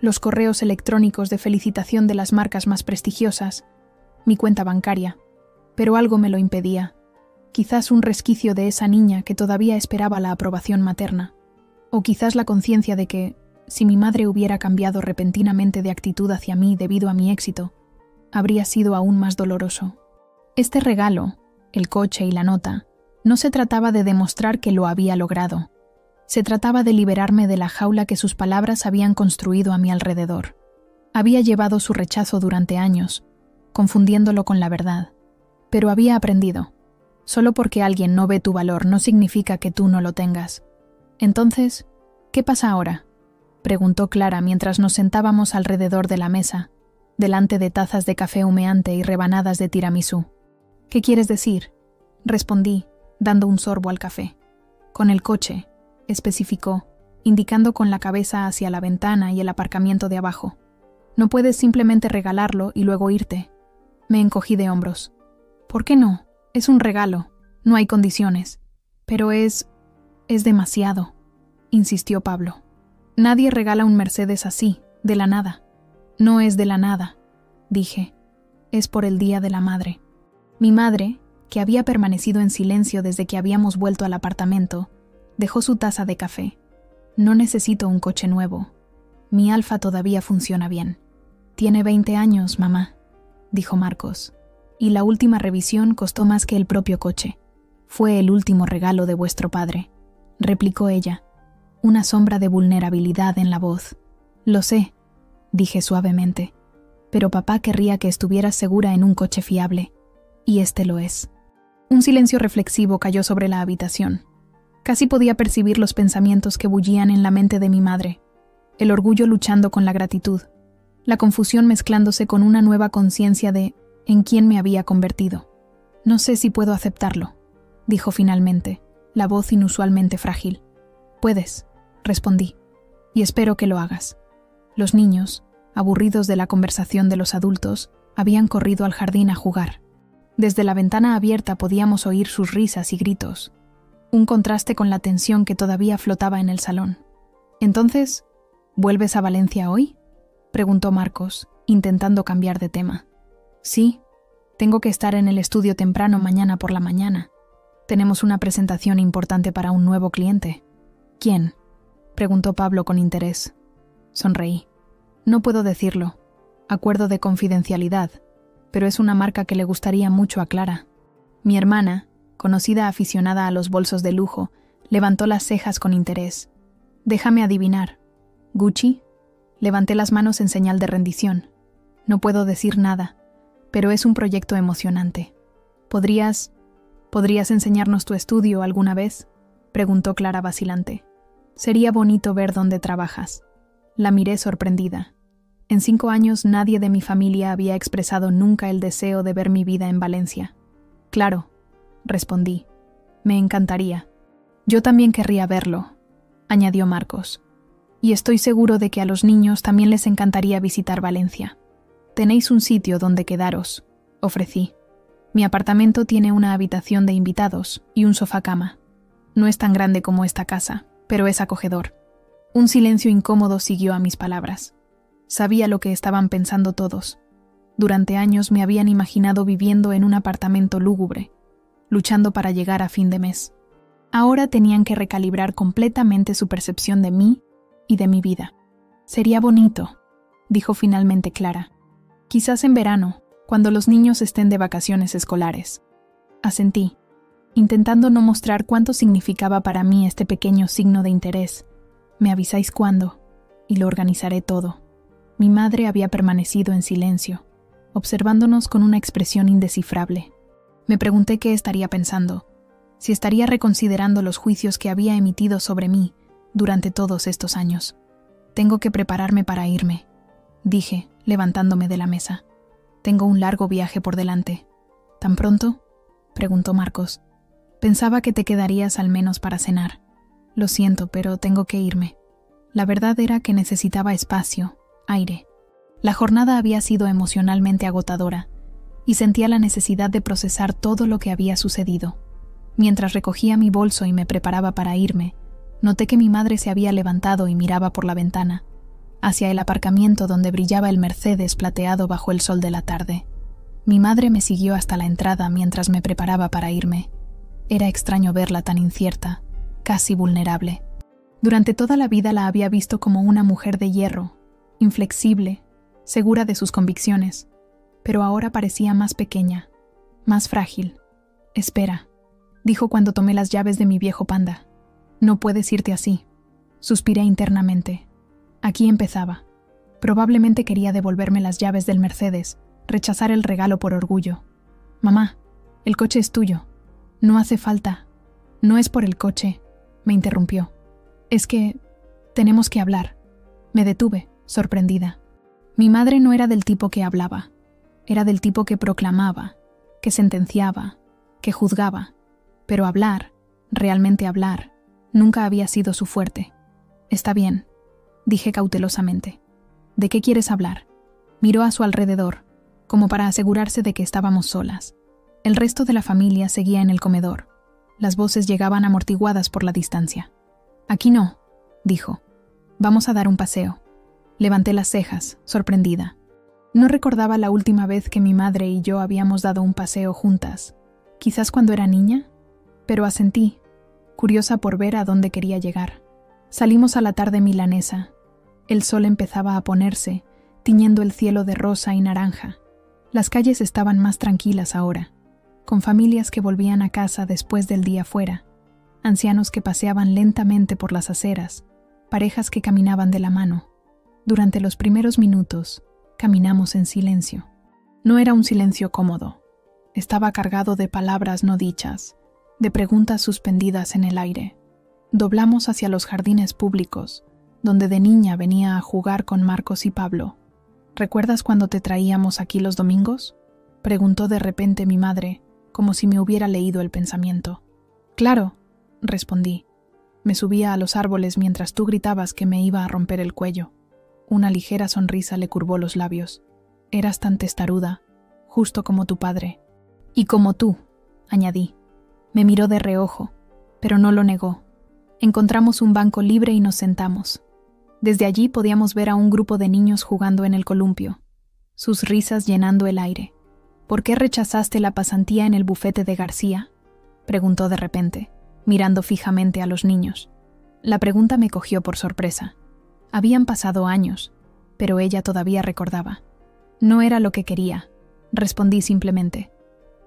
A: los correos electrónicos de felicitación de las marcas más prestigiosas, mi cuenta bancaria, pero algo me lo impedía. Quizás un resquicio de esa niña que todavía esperaba la aprobación materna, o quizás la conciencia de que, si mi madre hubiera cambiado repentinamente de actitud hacia mí debido a mi éxito, habría sido aún más doloroso. Este regalo, el coche y la nota, no se trataba de demostrar que lo había logrado. Se trataba de liberarme de la jaula que sus palabras habían construido a mi alrededor. Había llevado su rechazo durante años, confundiéndolo con la verdad. Pero había aprendido. Solo porque alguien no ve tu valor no significa que tú no lo tengas. Entonces, ¿qué pasa ahora?, preguntó Clara mientras nos sentábamos alrededor de la mesa, delante de tazas de café humeante y rebanadas de tiramisú. ¿Qué quieres decir?, respondí, dando un sorbo al café. Con el coche, especificó, indicando con la cabeza hacia la ventana y el aparcamiento de abajo. No puedes simplemente regalarlo y luego irte. Me encogí de hombros. ¿Por qué no? Es un regalo, no hay condiciones. Pero es demasiado, insistió Pablo. Nadie regala un Mercedes así, de la nada. No es de la nada, dije. Es por el Día de la Madre. Mi madre, que había permanecido en silencio desde que habíamos vuelto al apartamento, dejó su taza de café. No necesito un coche nuevo. Mi Alfa todavía funciona bien. Tiene 20 años, mamá, dijo Marcos. Y la última revisión costó más que el propio coche. Fue el último regalo de vuestro padre, replicó ella, una sombra de vulnerabilidad en la voz. Lo sé, dije suavemente, pero papá querría que estuvieras segura en un coche fiable, y este lo es. Un silencio reflexivo cayó sobre la habitación. Casi podía percibir los pensamientos que bullían en la mente de mi madre, el orgullo luchando con la gratitud, la confusión mezclándose con una nueva conciencia de en quién me había convertido. No sé si puedo aceptarlo, dijo finalmente, la voz inusualmente frágil. Puedes, respondí, y espero que lo hagas. Los niños, aburridos de la conversación de los adultos, habían corrido al jardín a jugar. Desde la ventana abierta podíamos oír sus risas y gritos, un contraste con la tensión que todavía flotaba en el salón. Entonces, ¿vuelves a Valencia hoy?, preguntó Marcos, intentando cambiar de tema. Sí, tengo que estar en el estudio temprano mañana por la mañana. Tenemos una presentación importante para un nuevo cliente. ¿Quién?, preguntó Pablo con interés. Sonreí. No puedo decirlo. Acuerdo de confidencialidad, pero es una marca que le gustaría mucho a Clara. Mi hermana, conocida aficionada a los bolsos de lujo, levantó las cejas con interés. Déjame adivinar. ¿Gucci? Levanté las manos en señal de rendición. No puedo decir nada, pero es un proyecto emocionante. ¿Podrías enseñarnos tu estudio alguna vez?, preguntó Clara vacilante. Sería bonito ver dónde trabajas. La miré sorprendida. En 5 años nadie de mi familia había expresado nunca el deseo de ver mi vida en Valencia. Claro, respondí. Me encantaría. Yo también querría verlo, añadió Marcos. Y estoy seguro de que a los niños también les encantaría visitar Valencia. Tenéis un sitio donde quedaros, ofrecí. Mi apartamento tiene una habitación de invitados y un sofá-cama. No es tan grande como esta casa, pero es acogedor. Un silencio incómodo siguió a mis palabras. Sabía lo que estaban pensando todos. Durante años me habían imaginado viviendo en un apartamento lúgubre, luchando para llegar a fin de mes. Ahora tenían que recalibrar completamente su percepción de mí y de mi vida. Sería bonito, dijo finalmente Clara. Quizás en verano, Cuando los niños estén de vacaciones escolares. Asentí, intentando no mostrar cuánto significaba para mí este pequeño signo de interés. Me avisáis cuándo, y lo organizaré todo. Mi madre había permanecido en silencio, observándonos con una expresión indescifrable. Me pregunté qué estaría pensando, si estaría reconsiderando los juicios que había emitido sobre mí durante todos estos años. Tengo que prepararme para irme, dije, levantándome de la mesa. Tengo un largo viaje por delante. ¿Tan pronto?, preguntó Marcos. Pensaba que te quedarías al menos para cenar. Lo siento, pero tengo que irme. La verdad era que necesitaba espacio, aire. La jornada había sido emocionalmente agotadora y sentía la necesidad de procesar todo lo que había sucedido. Mientras recogía mi bolso y me preparaba para irme, noté que mi madre se había levantado y miraba por la ventana, hacia el aparcamiento donde brillaba el Mercedes plateado bajo el sol de la tarde. Mi madre me siguió hasta la entrada mientras me preparaba para irme. Era extraño verla tan incierta, casi vulnerable. Durante toda la vida la había visto como una mujer de hierro, inflexible, segura de sus convicciones, pero ahora parecía más pequeña, más frágil. «Espera», dijo cuando tomé las llaves de mi viejo Panda. «No puedes irte así». Suspiré internamente. Aquí empezaba. Probablemente quería devolverme las llaves del Mercedes, rechazar el regalo por orgullo. «Mamá, el coche es tuyo. No hace falta». «No es por el coche», me interrumpió. «Es que tenemos que hablar». Me detuve, sorprendida. Mi madre no era del tipo que hablaba. Era del tipo que proclamaba, que sentenciaba, que juzgaba. Pero hablar, realmente hablar, nunca había sido su fuerte. «Está bien», dije cautelosamente. «¿De qué quieres hablar?» Miró a su alrededor, como para asegurarse de que estábamos solas. El resto de la familia seguía en el comedor. Las voces llegaban amortiguadas por la distancia. «Aquí no», dijo. «Vamos a dar un paseo». Levanté las cejas, sorprendida. No recordaba la última vez que mi madre y yo habíamos dado un paseo juntas. Quizás cuando era niña, pero asentí, curiosa por ver a dónde quería llegar. Salimos a la tarde milanesa. El sol empezaba a ponerse, tiñendo el cielo de rosa y naranja. Las calles estaban más tranquilas ahora, con familias que volvían a casa después del día fuera, ancianos que paseaban lentamente por las aceras, parejas que caminaban de la mano. Durante los primeros minutos, caminamos en silencio. No era un silencio cómodo. Estaba cargado de palabras no dichas, de preguntas suspendidas en el aire. Doblamos hacia los jardines públicos, donde de niña venía a jugar con Marcos y Pablo. «¿Recuerdas cuando te traíamos aquí los domingos?», preguntó de repente mi madre, como si me hubiera leído el pensamiento. «Claro», respondí. «Me subía a los árboles mientras tú gritabas que me iba a romper el cuello». Una ligera sonrisa le curvó los labios. «Eras tan testaruda, justo como tu padre». «Y como tú», añadí. Me miró de reojo, pero no lo negó. Encontramos un banco libre y nos sentamos. Desde allí podíamos ver a un grupo de niños jugando en el columpio, sus risas llenando el aire. «¿Por qué rechazaste la pasantía en el bufete de García?», preguntó de repente, mirando fijamente a los niños. La pregunta me cogió por sorpresa. Habían pasado años, pero ella todavía recordaba. «No era lo que quería», respondí simplemente.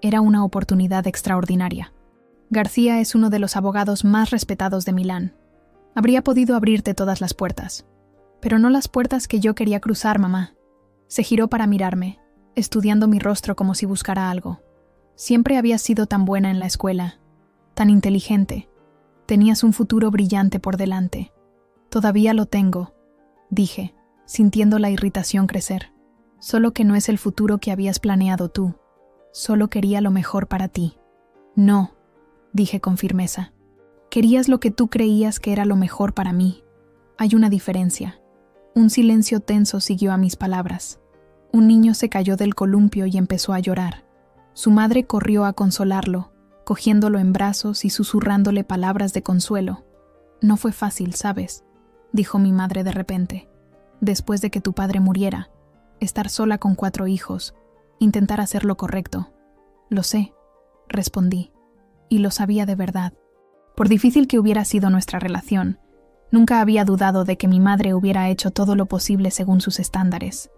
A: «Era una oportunidad extraordinaria. García es uno de los abogados más respetados de Milán. Habría podido abrirte todas las puertas. Pero no las puertas que yo quería cruzar, mamá». Se giró para mirarme, estudiando mi rostro como si buscara algo. «Siempre habías sido tan buena en la escuela, tan inteligente. Tenías un futuro brillante por delante». «Todavía lo tengo», dije, sintiendo la irritación crecer. «Solo que no es el futuro que habías planeado tú. Solo quería lo mejor para ti». «No», dije con firmeza. «Querías lo que tú creías que era lo mejor para mí. Hay una diferencia». Un silencio tenso siguió a mis palabras. Un niño se cayó del columpio y empezó a llorar. Su madre corrió a consolarlo, cogiéndolo en brazos y susurrándole palabras de consuelo. «No fue fácil, ¿sabes?», dijo mi madre de repente. «Después de que tu padre muriera, estar sola con 4 hijos, intentar hacer lo correcto». «Lo sé», respondí, y lo sabía de verdad. Por difícil que hubiera sido nuestra relación, nunca había dudado de que mi madre hubiera hecho todo lo posible según sus estándares.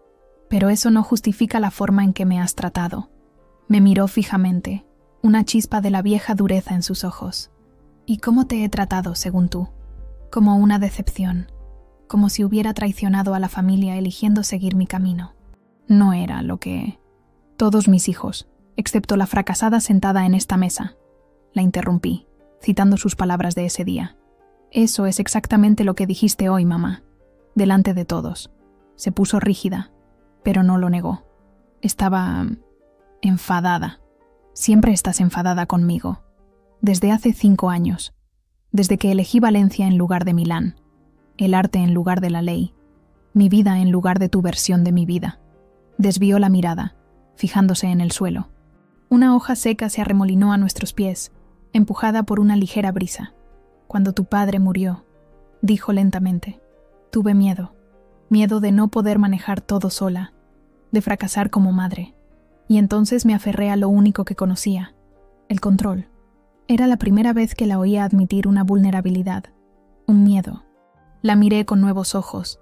A: Pero eso no justifica la forma en que me has tratado. Me miró fijamente, una chispa de la vieja dureza en sus ojos. ¿Y cómo te he tratado, según tú? Como una decepción, como si hubiera traicionado a la familia eligiendo seguir mi camino. No era lo que... Todos mis hijos, excepto la fracasada sentada en esta mesa. La interrumpí, citando sus palabras de ese día. Eso es exactamente lo que dijiste hoy, mamá. Delante de todos. Se puso rígida, pero no lo negó. Estaba... enfadada. Siempre estás enfadada conmigo. Desde hace 5 años. Desde que elegí Valencia en lugar de Milán. El arte en lugar de la ley. Mi vida en lugar de tu versión de mi vida. Desvió la mirada, fijándose en el suelo. Una hoja seca se arremolinó a nuestros pies, empujada por una ligera brisa. Cuando tu padre murió, dijo lentamente, tuve miedo. Miedo de no poder manejar todo sola, de fracasar como madre. Y entonces me aferré a lo único que conocía, el control. Era la primera vez que la oía admitir una vulnerabilidad, un miedo. La miré con nuevos ojos,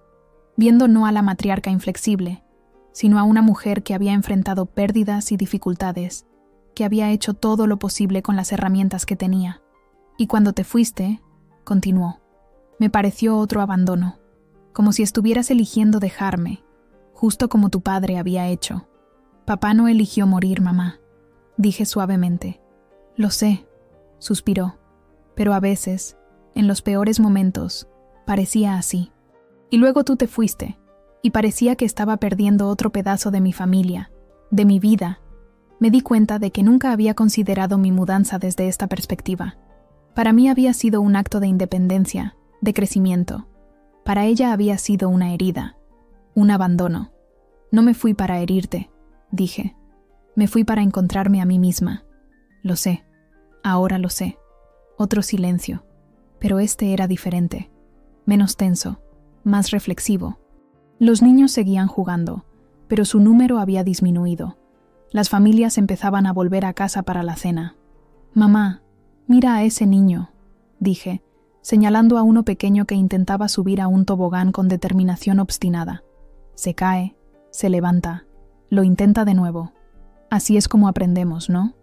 A: viendo no a la matriarca inflexible, sino a una mujer que había enfrentado pérdidas y dificultades, que había hecho todo lo posible con las herramientas que tenía. Y cuando te fuiste, continuó, me pareció otro abandono, como si estuvieras eligiendo dejarme, justo como tu padre había hecho. Papá no eligió morir, mamá, dije suavemente. Lo sé, suspiró, pero a veces, en los peores momentos, parecía así. Y luego tú te fuiste, y parecía que estaba perdiendo otro pedazo de mi familia, de mi vida. Me di cuenta de que nunca había considerado mi mudanza desde esta perspectiva. Para mí había sido un acto de independencia, de crecimiento. Para ella había sido una herida, un abandono. No me fui para herirte, dije. Me fui para encontrarme a mí misma. Lo sé, ahora lo sé. Otro silencio, pero este era diferente, menos tenso, más reflexivo. Los niños seguían jugando, pero su número había disminuido. Las familias empezaban a volver a casa para la cena. Mamá, mira a ese niño, dije, señalando a uno pequeño que intentaba subir a un tobogán con determinación obstinada. Se cae, se levanta, lo intenta de nuevo. Así es como aprendemos, ¿no?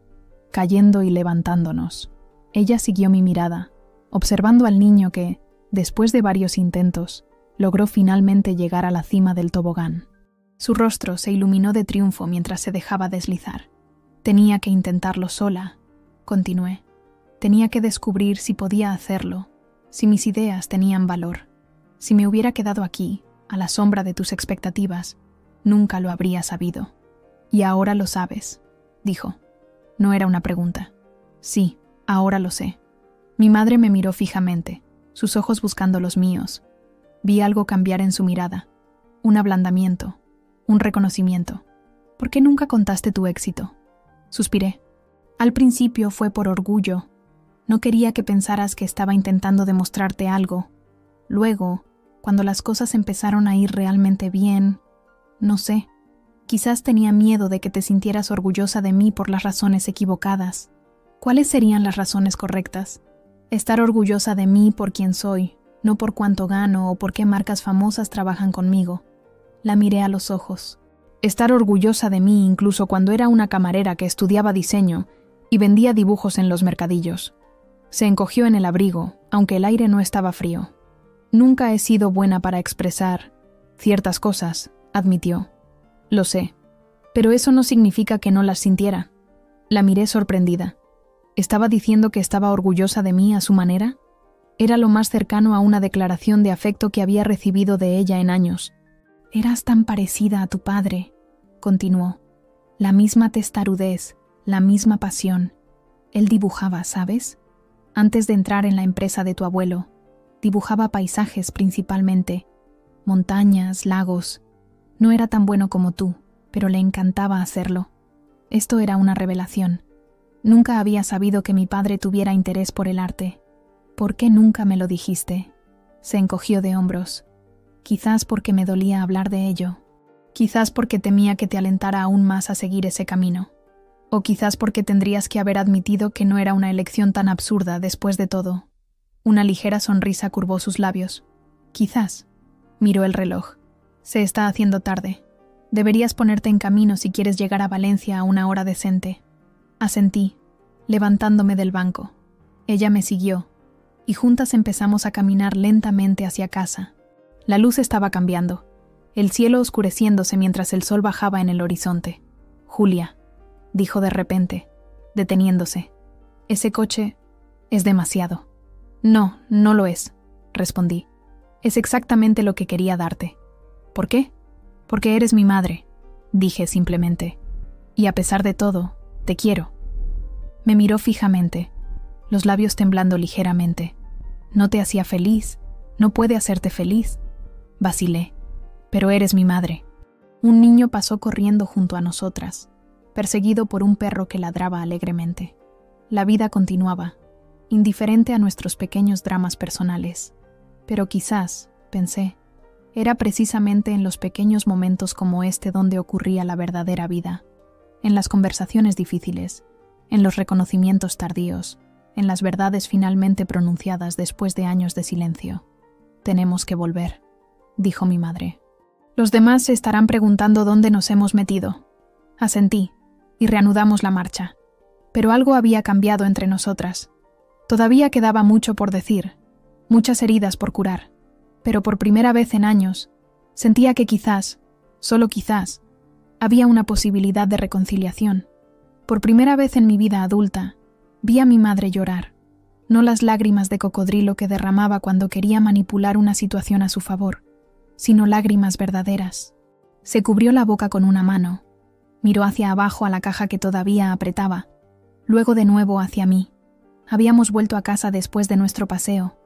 A: Cayendo y levantándonos. Ella siguió mi mirada, observando al niño que, después de varios intentos, logró finalmente llegar a la cima del tobogán. Su rostro se iluminó de triunfo mientras se dejaba deslizar. Tenía que intentarlo sola, continué. Tenía que descubrir si podía hacerlo, si mis ideas tenían valor. Si me hubiera quedado aquí, a la sombra de tus expectativas, nunca lo habría sabido. Y ahora lo sabes, dijo. No era una pregunta. Sí, ahora lo sé. Mi madre me miró fijamente, sus ojos buscando los míos. Vi algo cambiar en su mirada, un ablandamiento, un reconocimiento. ¿Por qué nunca contaste tu éxito? Suspiré. Al principio fue por orgullo. No quería que pensaras que estaba intentando demostrarte algo. Luego, cuando las cosas empezaron a ir realmente bien, no sé, quizás tenía miedo de que te sintieras orgullosa de mí por las razones equivocadas. ¿Cuáles serían las razones correctas? Estar orgullosa de mí por quien soy, no por cuánto gano o por qué marcas famosas trabajan conmigo. La miré a los ojos. Estar orgullosa de mí incluso cuando era una camarera que estudiaba diseño y vendía dibujos en los mercadillos. Se encogió en el abrigo, aunque el aire no estaba frío. Nunca he sido buena para expresar ciertas cosas, admitió. Lo sé, pero eso no significa que no las sintiera. La miré sorprendida. ¿Estaba diciendo que estaba orgullosa de mí a su manera? Era lo más cercano a una declaración de afecto que había recibido de ella en años. Eras tan parecida a tu padre, continuó. La misma testarudez, la misma pasión. Él dibujaba, ¿sabes? Antes de entrar en la empresa de tu abuelo, dibujaba paisajes principalmente, montañas, lagos. No era tan bueno como tú, pero le encantaba hacerlo. Esto era una revelación. Nunca había sabido que mi padre tuviera interés por el arte. ¿Por qué nunca me lo dijiste? Se encogió de hombros. Quizás porque me dolía hablar de ello. Quizás porque temía que te alentara aún más a seguir ese camino. O quizás porque tendrías que haber admitido que no era una elección tan absurda después de todo. Una ligera sonrisa curvó sus labios. Quizás. Miró el reloj. Se está haciendo tarde. Deberías ponerte en camino si quieres llegar a Valencia a una hora decente. Asentí, levantándome del banco. Ella me siguió, y juntas empezamos a caminar lentamente hacia casa. La luz estaba cambiando, el cielo oscureciéndose mientras el sol bajaba en el horizonte. «Julia», dijo de repente, deteniéndose. «Ese coche es demasiado». «No, no lo es», respondí. «Es exactamente lo que quería darte». «¿Por qué?» «Porque eres mi madre», dije simplemente. «Y a pesar de todo, te quiero». Me miró fijamente, los labios temblando ligeramente. «No te hacía feliz, no puede hacerte feliz», vacilé. «Pero eres mi madre». Un niño pasó corriendo junto a nosotras, perseguido por un perro que ladraba alegremente. La vida continuaba, indiferente a nuestros pequeños dramas personales. Pero quizás, pensé, era precisamente en los pequeños momentos como este donde ocurría la verdadera vida, en las conversaciones difíciles, en los reconocimientos tardíos, en las verdades finalmente pronunciadas después de años de silencio. «Tenemos que volver», dijo mi madre. «Los demás se estarán preguntando dónde nos hemos metido». Asentí, y reanudamos la marcha. Pero algo había cambiado entre nosotras. Todavía quedaba mucho por decir, muchas heridas por curar, pero por primera vez en años, sentía que quizás, solo quizás, había una posibilidad de reconciliación. Por primera vez en mi vida adulta, vi a mi madre llorar, no las lágrimas de cocodrilo que derramaba cuando quería manipular una situación a su favor, sino lágrimas verdaderas. Se cubrió la boca con una mano, miró hacia abajo a la caja que todavía apretaba, luego de nuevo hacia mí. Habíamos vuelto a casa después de nuestro paseo.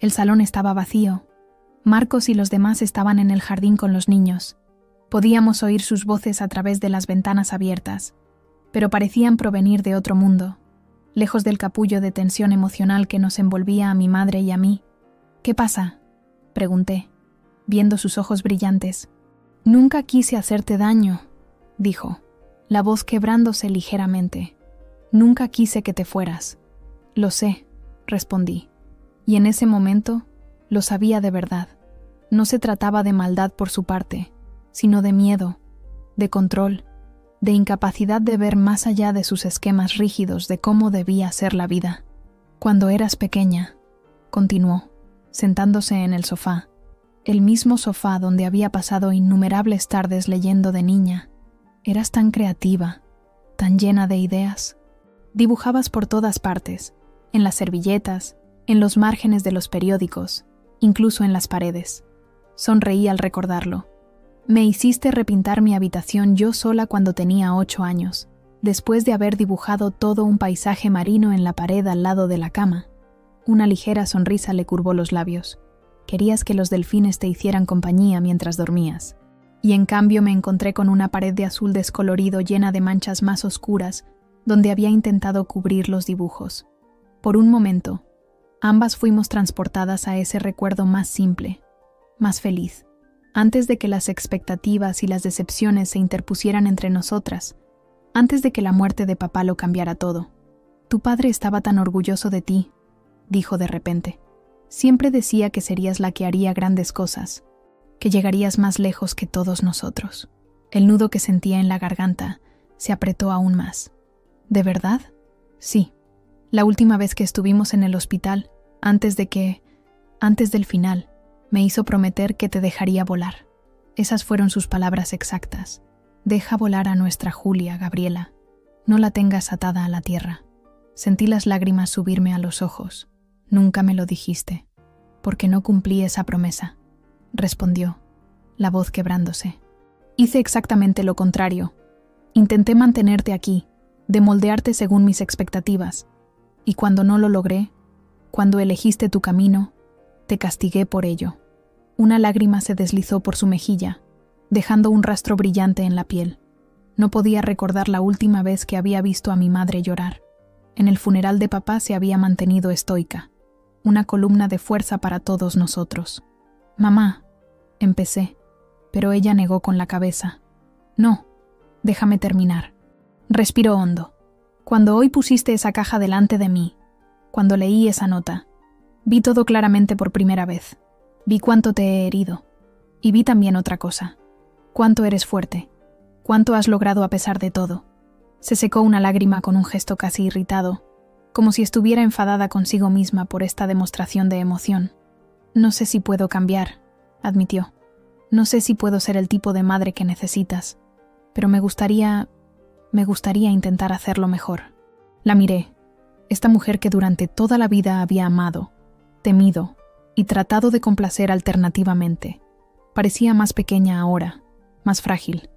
A: El salón estaba vacío. Marcos y los demás estaban en el jardín con los niños. Podíamos oír sus voces a través de las ventanas abiertas, pero parecían provenir de otro mundo, lejos del capullo de tensión emocional que nos envolvía a mi madre y a mí. «¿Qué pasa?», pregunté, viendo sus ojos brillantes. «Nunca quise hacerte daño», dijo, la voz quebrándose ligeramente. «Nunca quise que te fueras». «Lo sé», respondí, y en ese momento lo sabía de verdad. No se trataba de maldad por su parte, sino de miedo, de control, de incapacidad de ver más allá de sus esquemas rígidos de cómo debía ser la vida. «Cuando eras pequeña», continuó, sentándose en el sofá, el mismo sofá donde había pasado innumerables tardes leyendo de niña, eras tan creativa, tan llena de ideas. Dibujabas por todas partes, en las servilletas, en los márgenes de los periódicos, incluso en las paredes. Sonreí al recordarlo. Me hiciste repintar mi habitación yo sola cuando tenía 8 años, después de haber dibujado todo un paisaje marino en la pared al lado de la cama. Una ligera sonrisa le curvó los labios. Querías que los delfines te hicieran compañía mientras dormías. Y en cambio me encontré con una pared de azul descolorido llena de manchas más oscuras, donde había intentado cubrir los dibujos. Por un momento, ambas fuimos transportadas a ese recuerdo más simple, más feliz, antes de que las expectativas y las decepciones se interpusieran entre nosotras, antes de que la muerte de papá lo cambiara todo. «Tu padre estaba tan orgulloso de ti», dijo de repente. «Siempre decía que serías la que haría grandes cosas, que llegarías más lejos que todos nosotros». El nudo que sentía en la garganta se apretó aún más. «¿De verdad?» «Sí. La última vez que estuvimos en el hospital, antes del final, me hizo prometer que te dejaría volar». Esas fueron sus palabras exactas. «Deja volar a nuestra Julia, Gabriela. No la tengas atada a la tierra». Sentí las lágrimas subirme a los ojos. «Nunca me lo dijiste, porque no cumplí esa promesa», respondió, la voz quebrándose. «Hice exactamente lo contrario. Intenté mantenerte aquí, de moldearte según mis expectativas, y cuando no lo logré, cuando elegiste tu camino, te castigué por ello». Una lágrima se deslizó por su mejilla, dejando un rastro brillante en la piel. No podía recordar la última vez que había visto a mi madre llorar. En el funeral de papá se había mantenido estoica, una columna de fuerza para todos nosotros. «Mamá», empecé, pero ella negó con la cabeza. «No, déjame terminar». Respiró hondo. «Cuando hoy pusiste esa caja delante de mí, cuando leí esa nota, vi todo claramente por primera vez. Vi cuánto te he herido. Y vi también otra cosa. Cuánto eres fuerte. Cuánto has logrado a pesar de todo. Se secó una lágrima con un gesto casi irritado, como si estuviera enfadada consigo misma por esta demostración de emoción. No sé si puedo cambiar, admitió. No sé si puedo ser el tipo de madre que necesitas, pero me gustaría intentar hacerlo mejor. La miré. Esta mujer que durante toda la vida había amado, temido y tratado de complacer alternativamente, parecía más pequeña ahora, más frágil,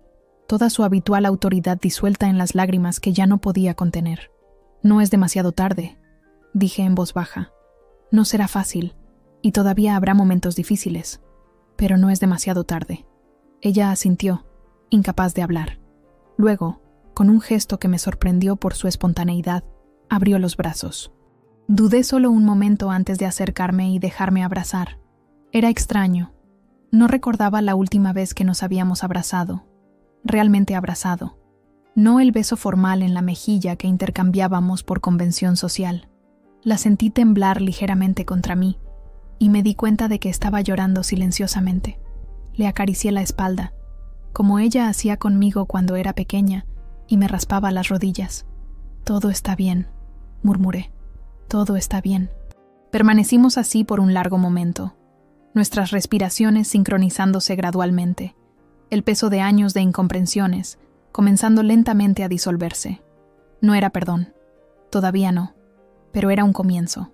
A: toda su habitual autoridad disuelta en las lágrimas que ya no podía contener. No es demasiado tarde, dije en voz baja. No será fácil, y todavía habrá momentos difíciles, pero no es demasiado tarde. Ella asintió, incapaz de hablar. Luego, con un gesto que me sorprendió por su espontaneidad, abrió los brazos. Dudé solo un momento antes de acercarme y dejarme abrazar. Era extraño. No recordaba la última vez que nos habíamos abrazado. Realmente abrazado. No el beso formal en la mejilla que intercambiábamos por convención social. La sentí temblar ligeramente contra mí, y me di cuenta de que estaba llorando silenciosamente. Le acaricié la espalda, como ella hacía conmigo cuando era pequeña, y me raspaba las rodillas. «Todo está bien», murmuré. «Todo está bien». Permanecimos así por un largo momento, nuestras respiraciones sincronizándose gradualmente, el peso de años de incomprensiones, comenzando lentamente a disolverse. No era perdón, todavía no, pero era un comienzo.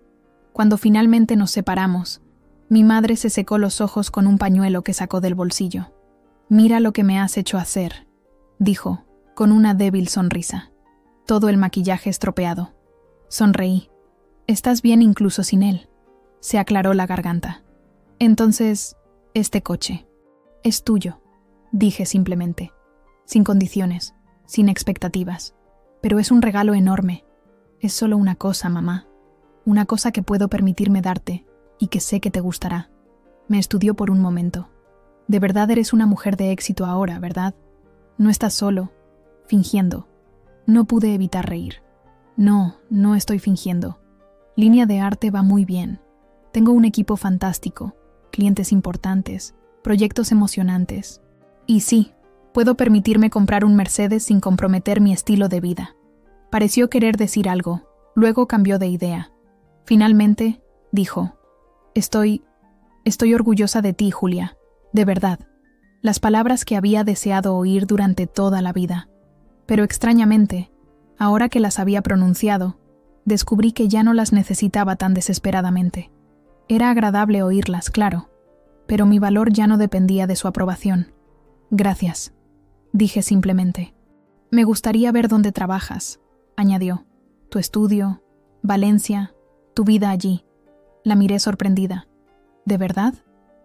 A: Cuando finalmente nos separamos, mi madre se secó los ojos con un pañuelo que sacó del bolsillo. «Mira lo que me has hecho hacer», dijo, con una débil sonrisa. Todo el maquillaje estropeado. Sonreí. «Estás bien incluso sin él». Se aclaró la garganta. «Entonces, este coche es tuyo», dije simplemente, sin condiciones, sin expectativas. «Pero es un regalo enorme. Es solo una cosa, mamá. Una cosa que puedo permitirme darte y que sé que te gustará». Me estudió por un momento. «De verdad eres una mujer de éxito ahora, ¿verdad? No estás solo, fingiendo». No pude evitar reír. «No, no estoy fingiendo. Línea de arte va muy bien. Tengo un equipo fantástico, clientes importantes, proyectos emocionantes. Y sí, puedo permitirme comprar un Mercedes sin comprometer mi estilo de vida». Pareció querer decir algo, luego cambió de idea. Finalmente, dijo, Estoy orgullosa de ti, Julia, de verdad». Las palabras que había deseado oír durante toda la vida. Pero extrañamente, ahora que las había pronunciado, descubrí que ya no las necesitaba tan desesperadamente. Era agradable oírlas, claro, pero mi valor ya no dependía de su aprobación. «Gracias», dije simplemente. «Me gustaría ver dónde trabajas», añadió. «Tu estudio, Valencia, tu vida allí». La miré sorprendida. «¿De verdad?»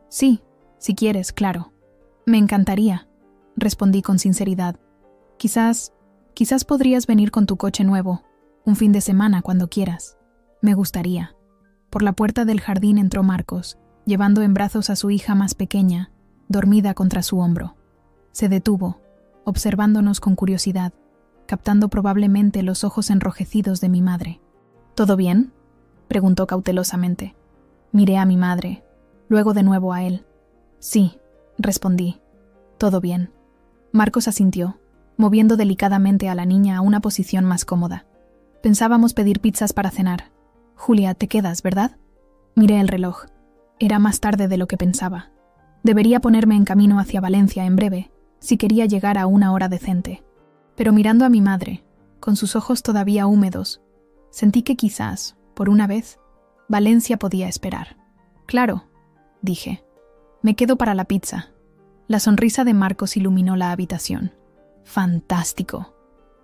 A: «Sí, si quieres, claro». «Me encantaría», respondí con sinceridad. Quizás podrías venir con tu coche nuevo, un fin de semana cuando quieras». «Me gustaría». Por la puerta del jardín entró Marcos, llevando en brazos a su hija más pequeña, dormida contra su hombro. Se detuvo, observándonos con curiosidad, captando probablemente los ojos enrojecidos de mi madre. «¿Todo bien?», preguntó cautelosamente. Miré a mi madre, luego de nuevo a él. «Sí», respondí. «Todo bien». Marcos asintió, moviendo delicadamente a la niña a una posición más cómoda. «Pensábamos pedir pizzas para cenar. Julia, te quedas, ¿verdad?» Miré el reloj. Era más tarde de lo que pensaba. Debería ponerme en camino hacia Valencia en breve, si quería llegar a una hora decente. Pero mirando a mi madre, con sus ojos todavía húmedos, sentí que quizás, por una vez, Valencia podía esperar. «Claro», dije. «Me quedo para la pizza». La sonrisa de Marcos iluminó la habitación. «Fantástico.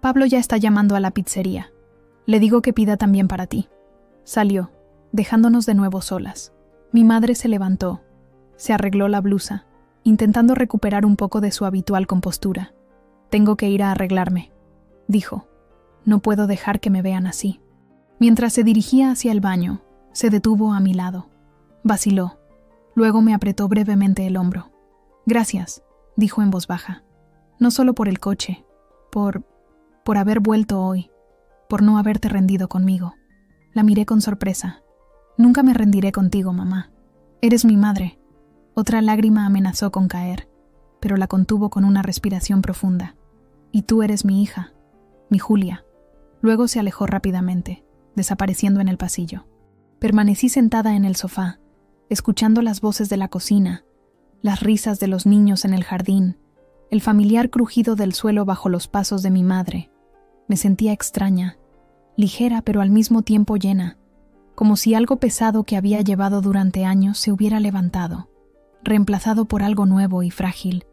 A: Pablo ya está llamando a la pizzería. Le digo que pida también para ti». Salió, dejándonos de nuevo solas. Mi madre se levantó, se arregló la blusa, intentando recuperar un poco de su habitual compostura. «Tengo que ir a arreglarme», dijo. «No puedo dejar que me vean así». Mientras se dirigía hacia el baño, se detuvo a mi lado. Vaciló. Luego me apretó brevemente el hombro. «Gracias», dijo en voz baja. «No solo por el coche, por haber vuelto hoy, por no haberte rendido conmigo». La miré con sorpresa. «Nunca me rendiré contigo, mamá. Eres mi madre». Otra lágrima amenazó con caer, pero la contuvo con una respiración profunda. «Y tú eres mi hija, mi Julia». Luego se alejó rápidamente, desapareciendo en el pasillo. Permanecí sentada en el sofá, escuchando las voces de la cocina, las risas de los niños en el jardín, el familiar crujido del suelo bajo los pasos de mi madre. Me sentía extraña, ligera pero al mismo tiempo llena, como si algo pesado que había llevado durante años se hubiera levantado, reemplazado por algo nuevo y frágil,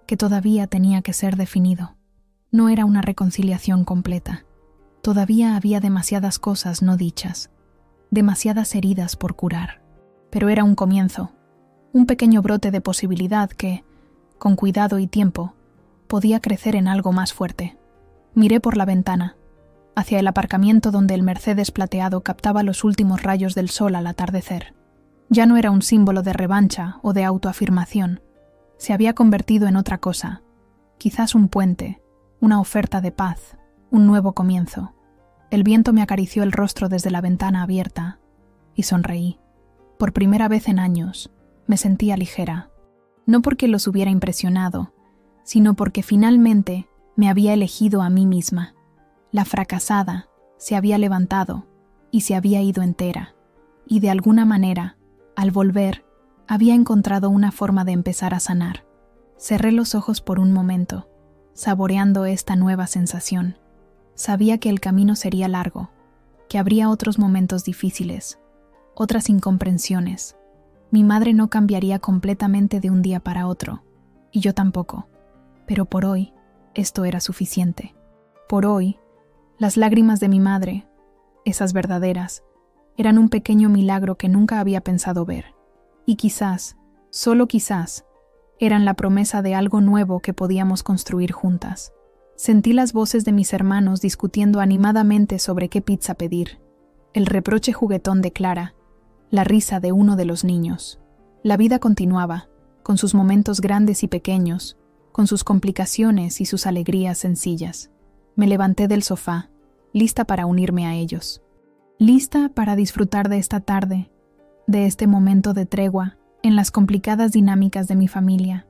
A: que todavía tenía que ser definido. No era una reconciliación completa. Todavía había demasiadas cosas no dichas, demasiadas heridas por curar. Pero era un comienzo, un pequeño brote de posibilidad que, con cuidado y tiempo, podía crecer en algo más fuerte. Miré por la ventana, hacia el aparcamiento donde el Mercedes plateado captaba los últimos rayos del sol al atardecer. Ya no era un símbolo de revancha o de autoafirmación. Se había convertido en otra cosa, quizás un puente, una oferta de paz, un nuevo comienzo. El viento me acarició el rostro desde la ventana abierta y sonreí. Por primera vez en años, me sentía ligera. No porque los hubiera impresionado, sino porque finalmente me había elegido a mí misma. La fracasada se había levantado y se había ido entera, y de alguna manera, al volver, había encontrado una forma de empezar a sanar. Cerré los ojos por un momento, saboreando esta nueva sensación. Sabía que el camino sería largo, que habría otros momentos difíciles, otras incomprensiones. Mi madre no cambiaría completamente de un día para otro, y yo tampoco. Pero por hoy, esto era suficiente. Por hoy, las lágrimas de mi madre, esas verdaderas, eran un pequeño milagro que nunca había pensado ver. Y quizás, solo quizás, eran la promesa de algo nuevo que podíamos construir juntas. Sentí las voces de mis hermanos discutiendo animadamente sobre qué pizza pedir, el reproche juguetón de Clara, la risa de uno de los niños. La vida continuaba, con sus momentos grandes y pequeños, con sus complicaciones y sus alegrías sencillas. Me levanté del sofá, lista para unirme a ellos. Lista para disfrutar de esta tarde, de este momento de tregua en las complicadas dinámicas de mi familia.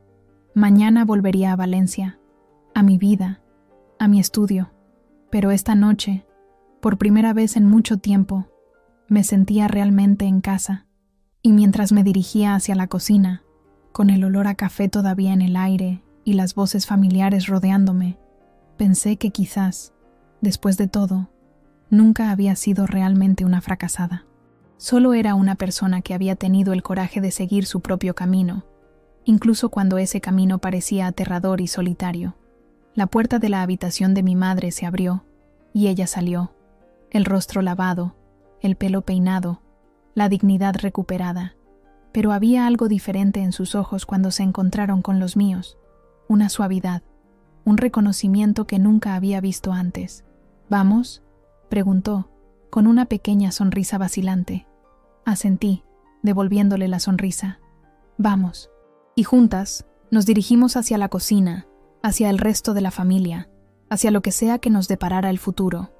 A: Mañana volvería a Valencia, a mi vida, a mi estudio. Pero esta noche, por primera vez en mucho tiempo, me sentía realmente en casa. Y mientras me dirigía hacia la cocina, con el olor a café todavía en el aire y las voces familiares rodeándome, pensé que quizás, después de todo, nunca había sido realmente una fracasada. Solo era una persona que había tenido el coraje de seguir su propio camino, incluso cuando ese camino parecía aterrador y solitario. La puerta de la habitación de mi madre se abrió, y ella salió, el rostro lavado, el pelo peinado, la dignidad recuperada. Pero había algo diferente en sus ojos cuando se encontraron con los míos, una suavidad, un reconocimiento que nunca había visto antes. «¿Vamos?», preguntó, con una pequeña sonrisa vacilante. Asentí, devolviéndole la sonrisa. «Vamos». Y juntas nos dirigimos hacia la cocina, hacia el resto de la familia, hacia lo que sea que nos deparara el futuro.